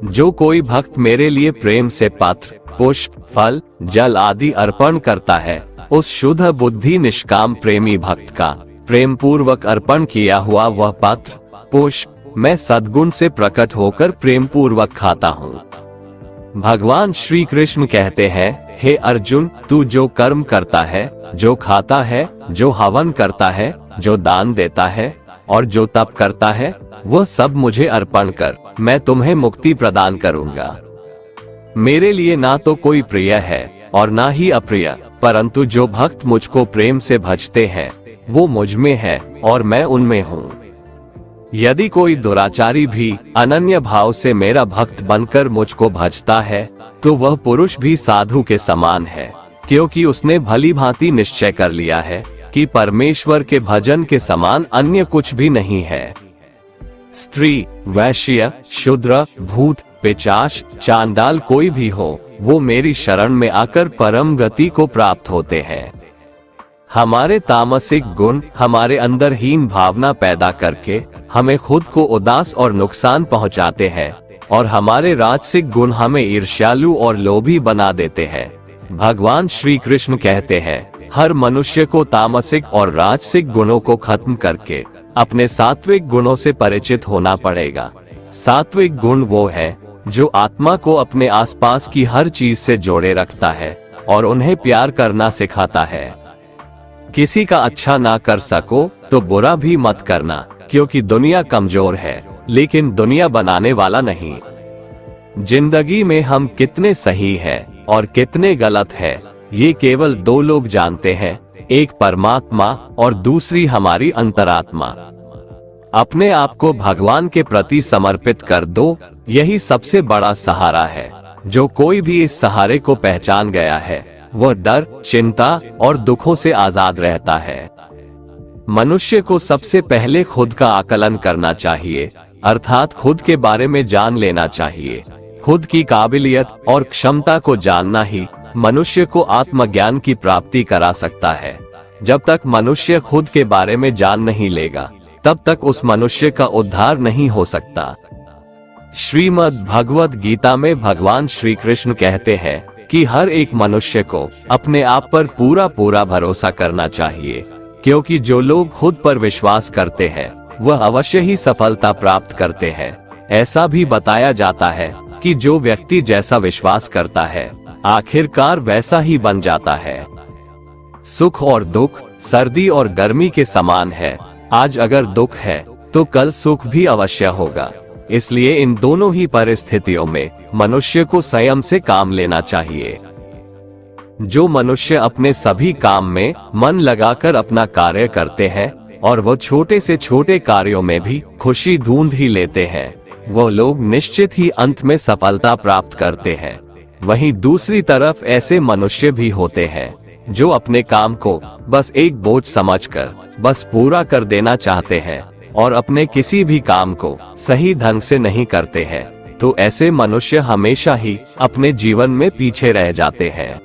जो कोई भक्त मेरे लिए प्रेम से पत्र, पुष्प, फल, जल आदि अर्पण करता है, उस शुद्ध बुद्धि निष्काम प्रेमी भक्त का प्रेम पूर्वक अर्पण किया हुआ वह पत्र, पुष्प मैं सद्गुण से प्रकट होकर प्रेम पूर्वक खाता हूँ। भगवान श्री कृष्ण कहते हैं, हे अर्जुन, तू जो कर्म करता है, जो खाता है, जो हवन करता है, जो दान देता है और जो तप करता है, वह सब मुझे अर्पण कर, मैं तुम्हें मुक्ति प्रदान करूंगा। मेरे लिए ना तो कोई प्रिय है और ना ही अप्रिय, परंतु जो भक्त मुझको प्रेम से भजते हैं वो मुझ में है और मैं उनमें हूँ। यदि कोई दुराचारी भी अनन्य भाव से मेरा भक्त बनकर मुझको भजता है तो वह पुरुष भी साधु के समान है, क्योंकि उसने भली भांति निश्चय कर लिया है कि परमेश्वर के भजन के समान अन्य कुछ भी नहीं है। स्त्री, वैश्य, शूद्र, भूत, पिशाच, चांडाल कोई भी हो, वो मेरी शरण में आकर परम गति को प्राप्त होते हैं। हमारे तामसिक गुण हमारे अंदर हीन भावना पैदा करके हमें खुद को उदास और नुकसान पहुंचाते हैं, और हमारे राजसिक गुण हमें ईर्ष्यालु और लोभी बना देते हैं। भगवान श्री कृष्ण कहते हैं, हर मनुष्य को तामसिक और राजसिक गुणों को खत्म करके अपने सात्विक गुणों से परिचित होना पड़ेगा। सात्विक गुण वो है जो आत्मा को अपने आसपास की हर चीज से जोड़े रखता है और उन्हें प्यार करना सिखाता है। किसी का अच्छा ना कर सको तो बुरा भी मत करना, क्योंकि दुनिया कमजोर है लेकिन दुनिया बनाने वाला नहीं। जिंदगी में हम कितने सही हैं और कितने गलत हैं, ये केवल दो लोग जानते हैं, एक परमात्मा और दूसरी हमारी अंतरात्मा। अपने आप को भगवान के प्रति समर्पित कर दो, यही सबसे बड़ा सहारा है। जो कोई भी इस सहारे को पहचान गया है वह डर, चिंता और दुखों से आजाद रहता है। मनुष्य को सबसे पहले खुद का आकलन करना चाहिए, अर्थात खुद के बारे में जान लेना चाहिए। खुद की काबिलियत और क्षमता को जानना ही मनुष्य को आत्मज्ञान की प्राप्ति करा सकता है। जब तक मनुष्य खुद के बारे में जान नहीं लेगा तब तक उस मनुष्य का उद्धार नहीं हो सकता। श्रीमद् भगवद गीता में भगवान श्री कृष्ण कहते हैं कि हर एक मनुष्य को अपने आप पर पूरा पूरा भरोसा करना चाहिए, क्योंकि जो लोग खुद पर विश्वास करते हैं वह अवश्य ही सफलता प्राप्त करते हैं। ऐसा भी बताया जाता है कि जो व्यक्ति जैसा विश्वास करता है आखिरकार वैसा ही बन जाता है। सुख और दुख सर्दी और गर्मी के समान है, आज अगर दुख है तो कल सुख भी अवश्य होगा। इसलिए इन दोनों ही परिस्थितियों में मनुष्य को संयम से काम लेना चाहिए। जो मनुष्य अपने सभी काम में मन लगाकर अपना कार्य करते हैं और वो छोटे से छोटे कार्यों में भी खुशी ढूंढ ही लेते हैं, वो लोग निश्चित ही अंत में सफलता प्राप्त करते हैं। वहीं दूसरी तरफ ऐसे मनुष्य भी होते हैं जो अपने काम को बस एक बोझ समझकर बस पूरा कर देना चाहते हैं और अपने किसी भी काम को सही ढंग से नहीं करते हैं, तो ऐसे मनुष्य हमेशा ही अपने जीवन में पीछे रह जाते हैं।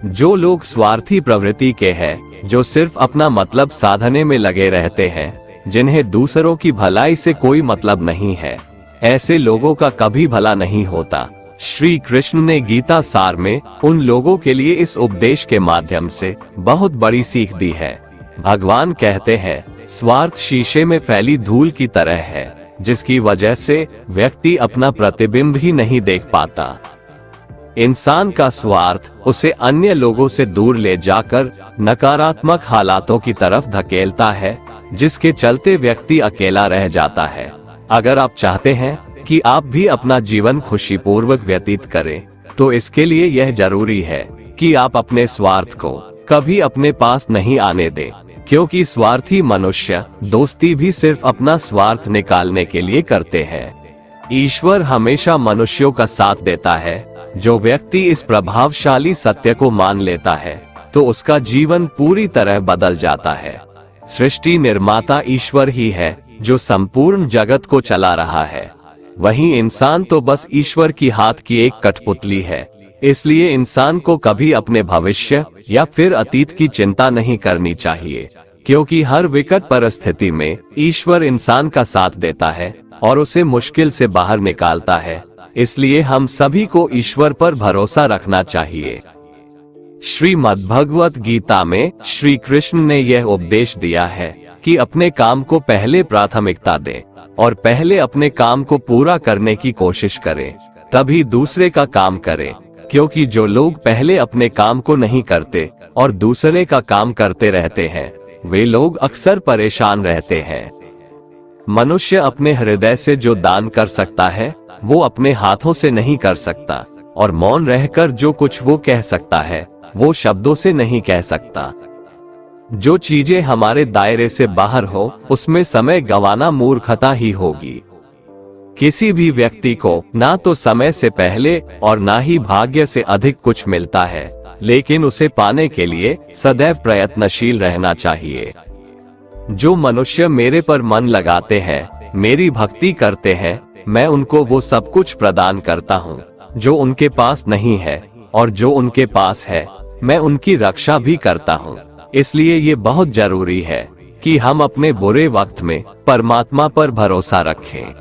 जो लोग स्वार्थी प्रवृत्ति के हैं, जो सिर्फ अपना मतलब साधने में लगे रहते हैं, जिन्हें दूसरों की भलाई से कोई मतलब नहीं है, ऐसे लोगों का कभी भला नहीं होता। श्री कृष्ण ने गीता सार में उन लोगों के लिए इस उपदेश के माध्यम से बहुत बड़ी सीख दी है। भगवान कहते हैं, स्वार्थ शीशे में फैली धूल की तरह है, जिसकी वजह से व्यक्ति अपना प्रतिबिंब ही नहीं देख पाता। इंसान का स्वार्थ उसे अन्य लोगों से दूर ले जाकर नकारात्मक हालातों की तरफ धकेलता है, जिसके चलते व्यक्ति अकेला रह जाता है। अगर आप चाहते हैं कि आप भी अपना जीवन खुशीपूर्वक व्यतीत करें, तो इसके लिए यह जरूरी है कि आप अपने स्वार्थ को कभी अपने पास नहीं आने दें, क्योंकि स्वार्थी मनुष्य दोस्ती भी सिर्फ अपना स्वार्थ निकालने के लिए करते हैं। ईश्वर हमेशा मनुष्यों का साथ देता है। जो व्यक्ति इस प्रभावशाली सत्य को मान लेता है तो उसका जीवन पूरी तरह बदल जाता है। सृष्टि निर्माता ईश्वर ही है जो संपूर्ण जगत को चला रहा है, वहीं इंसान तो बस ईश्वर की हाथ की एक कठपुतली है। इसलिए इंसान को कभी अपने भविष्य या फिर अतीत की चिंता नहीं करनी चाहिए, क्योंकि हर विकट परिस्थिति में ईश्वर इंसान का साथ देता है और उसे मुश्किल से बाहर निकालता है। इसलिए हम सभी को ईश्वर पर भरोसा रखना चाहिए। श्रीमद् भगवत गीता में श्री कृष्ण ने यह उपदेश दिया है कि अपने काम को पहले प्राथमिकता दें और पहले अपने काम को पूरा करने की कोशिश करें, तभी दूसरे का काम करें। क्योंकि जो लोग पहले अपने काम को नहीं करते और दूसरे का काम करते रहते हैं, वे लोग अक्सर परेशान रहते हैं। मनुष्य अपने हृदय से जो दान कर सकता है वो अपने हाथों से नहीं कर सकता, और मौन रहकर जो कुछ वो कह सकता है वो शब्दों से नहीं कह सकता। जो चीजें हमारे दायरे से बाहर हो उसमें समय गंवाना मूर्खता ही होगी। किसी भी व्यक्ति को ना तो समय से पहले और ना ही भाग्य से अधिक कुछ मिलता है, लेकिन उसे पाने के लिए सदैव प्रयत्नशील रहना चाहिए। जो मनुष्य मेरे पर मन लगाते हैं, मेरी भक्ति करते हैं, मैं उनको वो सब कुछ प्रदान करता हूँ जो उनके पास नहीं है, और जो उनके पास है मैं उनकी रक्षा भी करता हूँ। इसलिए ये बहुत जरूरी है कि हम अपने बुरे वक्त में परमात्मा पर भरोसा रखें।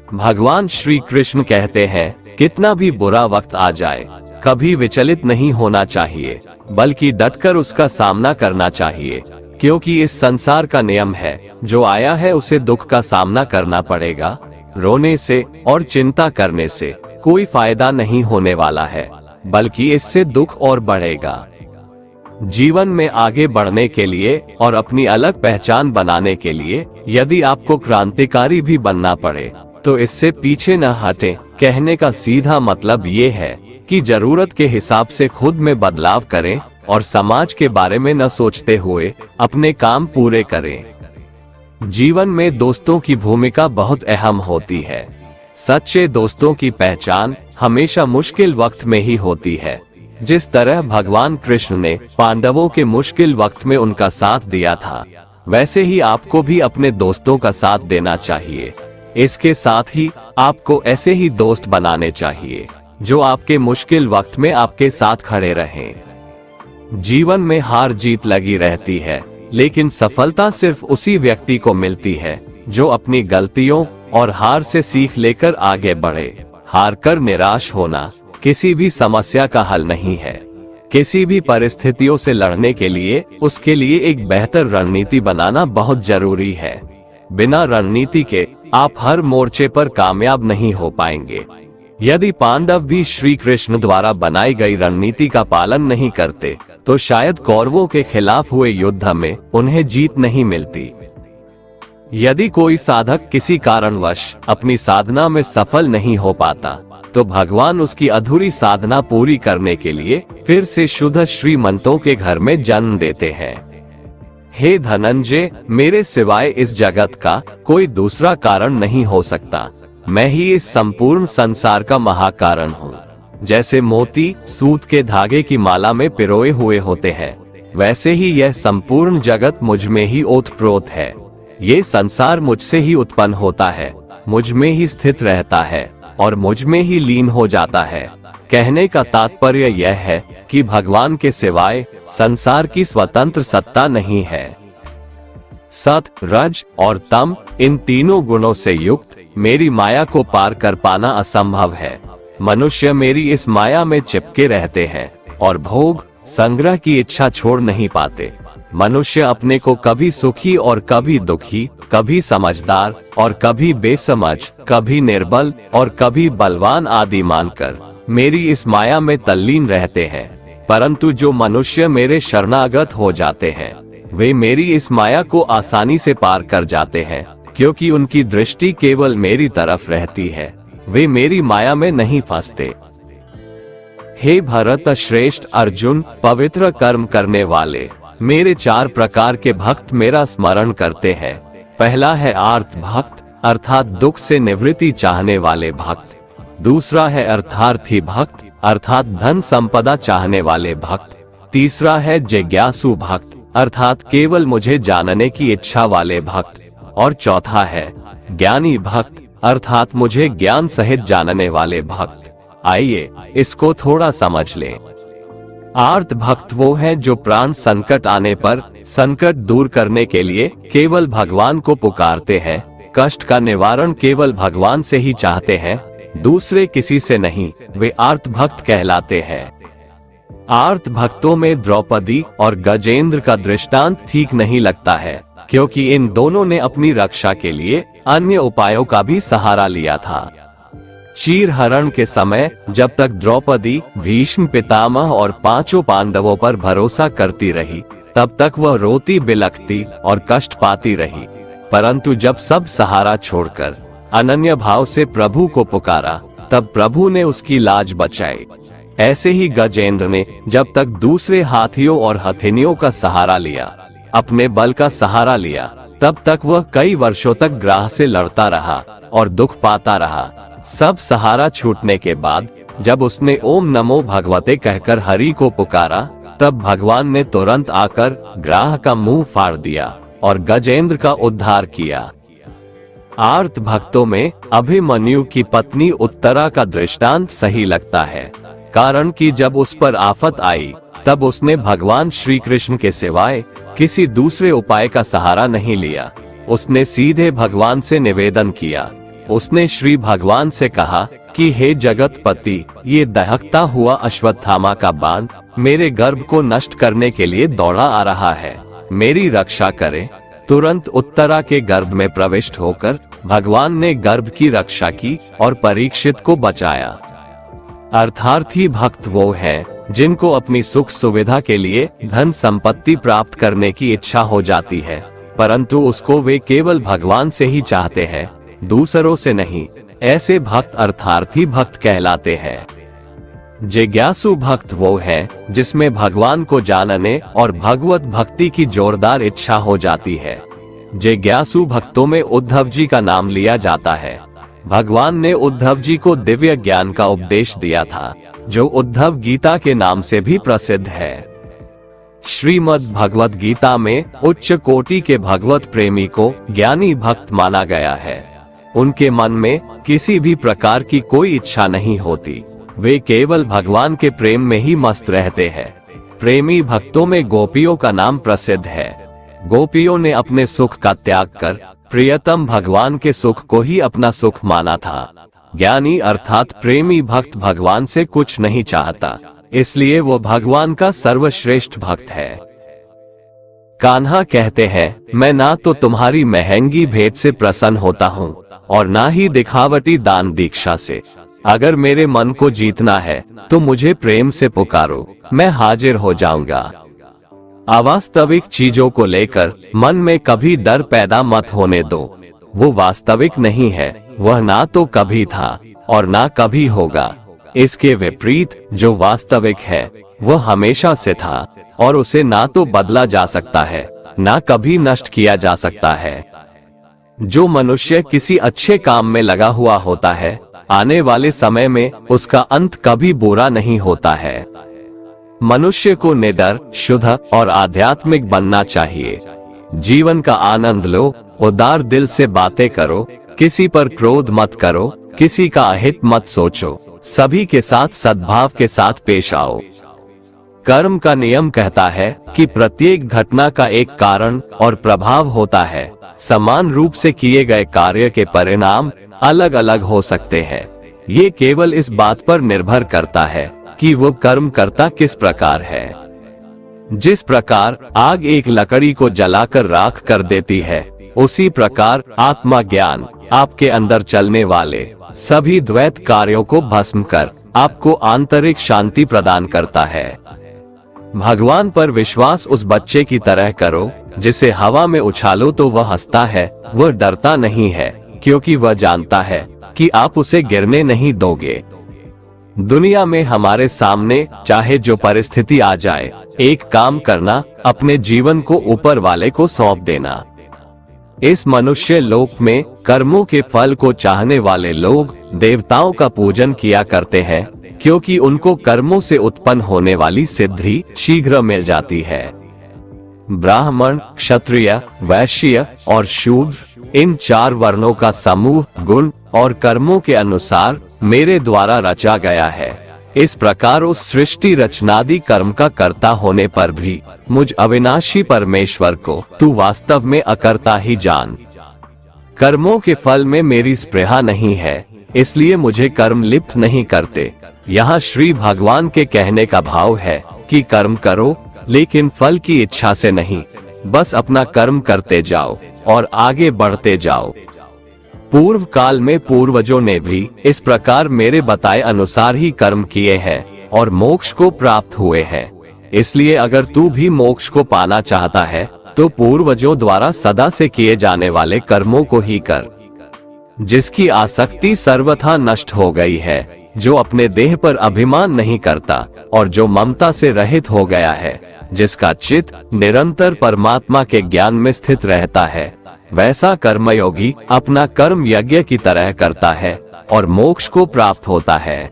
भगवान श्री कृष्ण कहते हैं, कितना भी बुरा वक्त आ जाए कभी विचलित नहीं होना चाहिए, बल्कि डटकर उसका सामना करना चाहिए, क्योंकि इस संसार का नियम है, जो आया है उसे दुख का सामना करना पड़ेगा। रोने से और चिंता करने से कोई फायदा नहीं होने वाला है, बल्कि इससे दुख और बढ़ेगा। जीवन में आगे बढ़ने के लिए और अपनी अलग पहचान बनाने के लिए यदि आपको क्रांतिकारी भी बनना पड़े तो इससे पीछे न हटें। कहने का सीधा मतलब ये है कि जरूरत के हिसाब से खुद में बदलाव करें और समाज के बारे में न सोचते हुए अपने काम पूरे करें। जीवन में दोस्तों की भूमिका बहुत अहम होती है। सच्चे दोस्तों की पहचान हमेशा मुश्किल वक्त में ही होती है। जिस तरह भगवान कृष्ण ने पांडवों के मुश्किल वक्त में उनका साथ दिया था, वैसे ही आपको भी अपने दोस्तों का साथ देना चाहिए। इसके साथ ही आपको ऐसे ही दोस्त बनाने चाहिए जो आपके मुश्किल वक्त में आपके साथ खड़े रहें। जीवन में हार जीत लगी रहती है, लेकिन सफलता सिर्फ उसी व्यक्ति को मिलती है जो अपनी गलतियों और हार से सीख लेकर आगे बढ़े। हार कर निराश होना किसी भी समस्या का हल नहीं है। किसी भी परिस्थितियों से लड़ने के लिए उसके लिए एक बेहतर रणनीति बनाना बहुत जरूरी है। बिना रणनीति के आप हर मोर्चे पर कामयाब नहीं हो पाएंगे। यदि पांडव भी श्री कृष्ण द्वारा बनाई गई रणनीति का पालन नहीं करते तो शायद कौरवों के खिलाफ हुए युद्ध में उन्हें जीत नहीं मिलती। यदि कोई साधक किसी कारणवश अपनी साधना में सफल नहीं हो पाता तो भगवान उसकी अधूरी साधना पूरी करने के लिए फिर से शुद्ध श्रीमंतों के घर में जन्म देते हैं। हे धनंजय, मेरे सिवाय इस जगत का कोई दूसरा कारण नहीं हो सकता। मैं ही इस संपूर्ण संसार का महाकारण हूँ। जैसे मोती सूत के धागे की माला में पिरोए हुए होते हैं, वैसे ही यह संपूर्ण जगत मुझ में ही ओतप्रोत है। ये संसार मुझसे ही उत्पन्न होता है, मुझ में ही स्थित रहता है और मुझ में ही लीन हो जाता है। कहने का तात्पर्य यह है कि भगवान के सिवाय संसार की स्वतंत्र सत्ता नहीं है। सत, रज और तम, इन तीनों गुणों से युक्त मेरी माया को पार कर पाना असंभव है। मनुष्य मेरी इस माया में चिपके रहते हैं और भोग संग्रह की इच्छा छोड़ नहीं पाते। मनुष्य अपने को कभी सुखी और कभी दुखी, कभी समझदार और कभी बेसमझ, कभी निर्बल और कभी बलवान आदि मानकर मेरी इस माया में तल्लीन रहते हैं। परंतु जो मनुष्य मेरे शरणागत हो जाते हैं वे मेरी इस माया को आसानी से पार कर जाते हैं, क्योंकि उनकी दृष्टि केवल मेरी तरफ रहती है। वे मेरी माया में नहीं फंसते। हे भरत श्रेष्ठ अर्जुन, पवित्र कर्म करने वाले, मेरे 4 प्रकार के भक्त मेरा स्मरण करते हैं। पहला है आर्त भक्त, अर्थात दुख से निवृत्ति चाहने वाले भक्त। दूसरा है अर्थार्थी भक्त, अर्थात धन संपदा चाहने वाले भक्त। तीसरा है जिज्ञासु भक्त, अर्थात केवल मुझे जानने की इच्छा वाले भक्त। और चौथा है ज्ञानी भक्त, अर्थात मुझे ज्ञान सहित जानने वाले भक्त। आइए इसको थोड़ा समझ लें। आर्त भक्त वो है जो प्राण संकट आने पर संकट दूर करने के लिए केवल भगवान को पुकारते हैं, कष्ट का निवारण केवल भगवान से ही चाहते हैं, दूसरे किसी से नहीं। वे आर्त भक्त कहलाते हैं। आर्त भक्तों में द्रौपदी और गजेंद्र का दृष्टांत ठीक नहीं लगता है, क्योंकि इन दोनों ने अपनी रक्षा के लिए अन्य उपायों का भी सहारा लिया था। चीर हरण के समय जब तक द्रौपदी भीष्म पितामह और 5 पांडवों पर भरोसा करती रही, तब तक वह रोती बिलखती और कष्ट पाती रही। परंतु जब सब सहारा छोड़कर अनन्य भाव से प्रभु को पुकारा, तब प्रभु ने उसकी लाज बचाई। ऐसे ही गजेंद्र ने जब तक दूसरे हाथियों और हथिनियों का सहारा लिया, अपने बल का सहारा लिया, तब तक वह कई वर्षों तक ग्राह से लड़ता रहा और दुख पाता रहा। सब सहारा छूटने के बाद जब उसने ओम नमो भगवते कहकर हरि को पुकारा, तब भगवान ने तुरंत आकर ग्राह का मुंह फाड़ दिया और गजेंद्र का उद्धार किया। आर्त भक्तों में अभिमन्यु की पत्नी उत्तरा का दृष्टांत सही लगता है, कारण कि जब उस पर आफत आई तब उसने भगवान श्री कृष्ण के सिवाय किसी दूसरे उपाय का सहारा नहीं लिया। उसने सीधे भगवान से निवेदन किया। उसने श्री भगवान से कहा कि हे जगतपति, ये दहकता हुआ अश्वत्थामा का बाण मेरे गर्भ को नष्ट करने के लिए दौड़ा आ रहा है, मेरी रक्षा करे। तुरंत उत्तरा के गर्भ में प्रविष्ट होकर भगवान ने गर्भ की रक्षा की और परीक्षित को बचाया। अर्थार्थी भक्त वो हैं जिनको अपनी सुख सुविधा के लिए धन संपत्ति प्राप्त करने की इच्छा हो जाती है, परंतु उसको वे केवल भगवान से ही चाहते हैं, दूसरों से नहीं। ऐसे भक्त अर्थार्थी भक्त कहलाते हैं। जिज्ञासु भक्त वो है जिसमें भगवान को जानने और भगवत भक्ति की जोरदार इच्छा हो जाती है। जिज्ञासु भक्तों में उद्धव जी का नाम लिया जाता है। भगवान ने उद्धव जी को दिव्य ज्ञान का उपदेश दिया था, जो उद्धव गीता के नाम से भी प्रसिद्ध है। श्रीमद् भगवत गीता में उच्च कोटि के भगवत प्रेमी को ज्ञानी भक्त माना गया है। उनके मन में किसी भी प्रकार की कोई इच्छा नहीं होती, वे केवल भगवान के प्रेम में ही मस्त रहते हैं। प्रेमी भक्तों में गोपियों का नाम प्रसिद्ध है। गोपियों ने अपने सुख का त्याग कर प्रियतम भगवान के सुख को ही अपना सुख माना था। ज्ञानी अर्थात प्रेमी भक्त भगवान से कुछ नहीं चाहता, इसलिए वो भगवान का सर्वश्रेष्ठ भक्त है। कान्हा कहते हैं, मैं ना तो तुम्हारी महंगी भेंट से प्रसन्न होता हूँ और ना ही दिखावटी दान दीक्षा से। अगर मेरे मन को जीतना है तो मुझे प्रेम से पुकारो, मैं हाजिर हो जाऊंगा। अवास्तविक चीजों को लेकर मन में कभी डर पैदा मत होने दो। वो वास्तविक नहीं है, वह ना तो कभी था और ना कभी होगा। इसके विपरीत जो वास्तविक है वह हमेशा से था और उसे ना तो बदला जा सकता है, ना कभी नष्ट किया जा सकता है। जो मनुष्य किसी अच्छे काम में लगा हुआ होता है, आने वाले समय में उसका अंत कभी बुरा नहीं होता है। मनुष्य को निडर, शुद्ध और आध्यात्मिक बनना चाहिए। जीवन का आनंद लो, उदार दिल से बातें करो, किसी पर क्रोध मत करो, किसी का अहित मत सोचो, सभी के साथ सद्भाव के साथ पेश आओ। कर्म का नियम कहता है कि प्रत्येक घटना का एक कारण और प्रभाव होता है। समान रूप से किए गए कार्य के परिणाम अलग अलग हो सकते हैं। ये केवल इस बात पर निर्भर करता है कि वो कर्म करता किस प्रकार है। जिस प्रकार आग एक लकड़ी को जलाकर राख कर देती है, उसी प्रकार आत्मा ज्ञान आपके अंदर चलने वाले सभी द्वैत कार्यों को भस्म कर आपको आंतरिक शांति प्रदान करता है। भगवान पर विश्वास उस बच्चे की तरह करो जिसे हवा में उछालो तो वह हंसता है, वह डरता नहीं है, क्योंकि वह जानता है कि आप उसे गिरने नहीं दोगे। दुनिया में हमारे सामने चाहे जो परिस्थिति आ जाए, एक काम करना, अपने जीवन को ऊपर वाले को सौंप देना। इस मनुष्य लोक में कर्मों के फल को चाहने वाले लोग देवताओं का पूजन किया करते हैं, क्योंकि उनको कर्मों से उत्पन्न होने वाली सिद्धि शीघ्र मिल जाती है। ब्राह्मण, क्षत्रिय, वैश्य और शूद्र, इन चार वर्णों का समूह गुण और कर्मों के अनुसार मेरे द्वारा रचा गया है। इस प्रकार उस सृष्टि रचनादि कर्म का कर्ता होने पर भी मुझ अविनाशी परमेश्वर को तू वास्तव में अकर्ता ही जान। कर्मों के फल में मेरी स्पृहा नहीं है, इसलिए मुझे कर्म लिप्त नहीं करते। यहाँ श्री भगवान के कहने का भाव है कि कर्म करो, लेकिन फल की इच्छा से नहीं, बस अपना कर्म करते जाओ और आगे बढ़ते जाओ। पूर्व काल में पूर्वजों ने भी इस प्रकार मेरे बताए अनुसार ही कर्म किए हैं और मोक्ष को प्राप्त हुए हैं। इसलिए अगर तू भी मोक्ष को पाना चाहता है तो पूर्वजों द्वारा सदा से किए जाने वाले कर्मों को ही कर, जिसकी आसक्ति सर्वथा नष्ट हो गई है, जो अपने देह पर अभिमान नहीं करता और जो ममता से रहित हो गया है, जिसका चित्त निरंतर परमात्मा के ज्ञान में स्थित रहता है, वैसा कर्मयोगी अपना कर्म यज्ञ की तरह करता है और मोक्ष को प्राप्त होता है।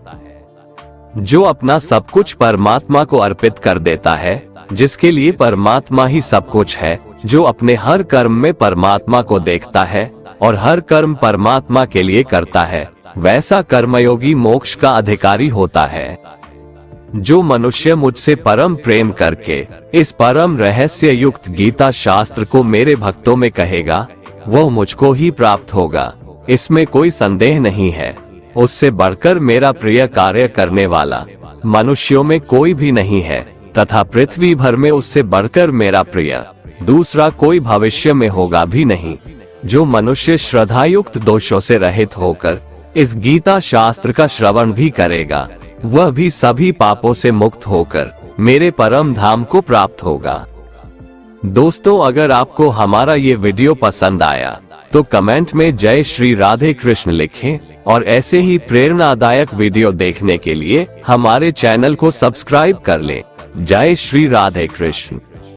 जो अपना सब कुछ परमात्मा को अर्पित कर देता है, जिसके लिए परमात्मा ही सब कुछ है, जो अपने हर कर्म में परमात्मा को देखता है और हर कर्म परमात्मा के लिए करता है, वैसा कर्मयोगी मोक्ष का अधिकारी होता है। जो मनुष्य मुझसे परम प्रेम करके इस परम रहस्य युक्त गीता शास्त्र को मेरे भक्तों में कहेगा, वह मुझको ही प्राप्त होगा, इसमें कोई संदेह नहीं है। उससे बढ़कर मेरा प्रिय कार्य करने वाला मनुष्यों में कोई भी नहीं है, तथा पृथ्वी भर में उससे बढ़कर मेरा प्रिय दूसरा कोई भविष्य में होगा भी नहीं। जो मनुष्य श्रद्धायुक्त दोषों से रहित होकर इस गीता शास्त्र का श्रवण भी करेगा, वह भी सभी पापों से मुक्त होकर मेरे परम धाम को प्राप्त होगा। दोस्तों, अगर आपको हमारा ये वीडियो पसंद आया तो कमेंट में जय श्री राधे कृष्ण लिखें और ऐसे ही प्रेरणादायक वीडियो देखने के लिए हमारे चैनल को सब्सक्राइब कर लें। जय श्री राधे कृष्ण।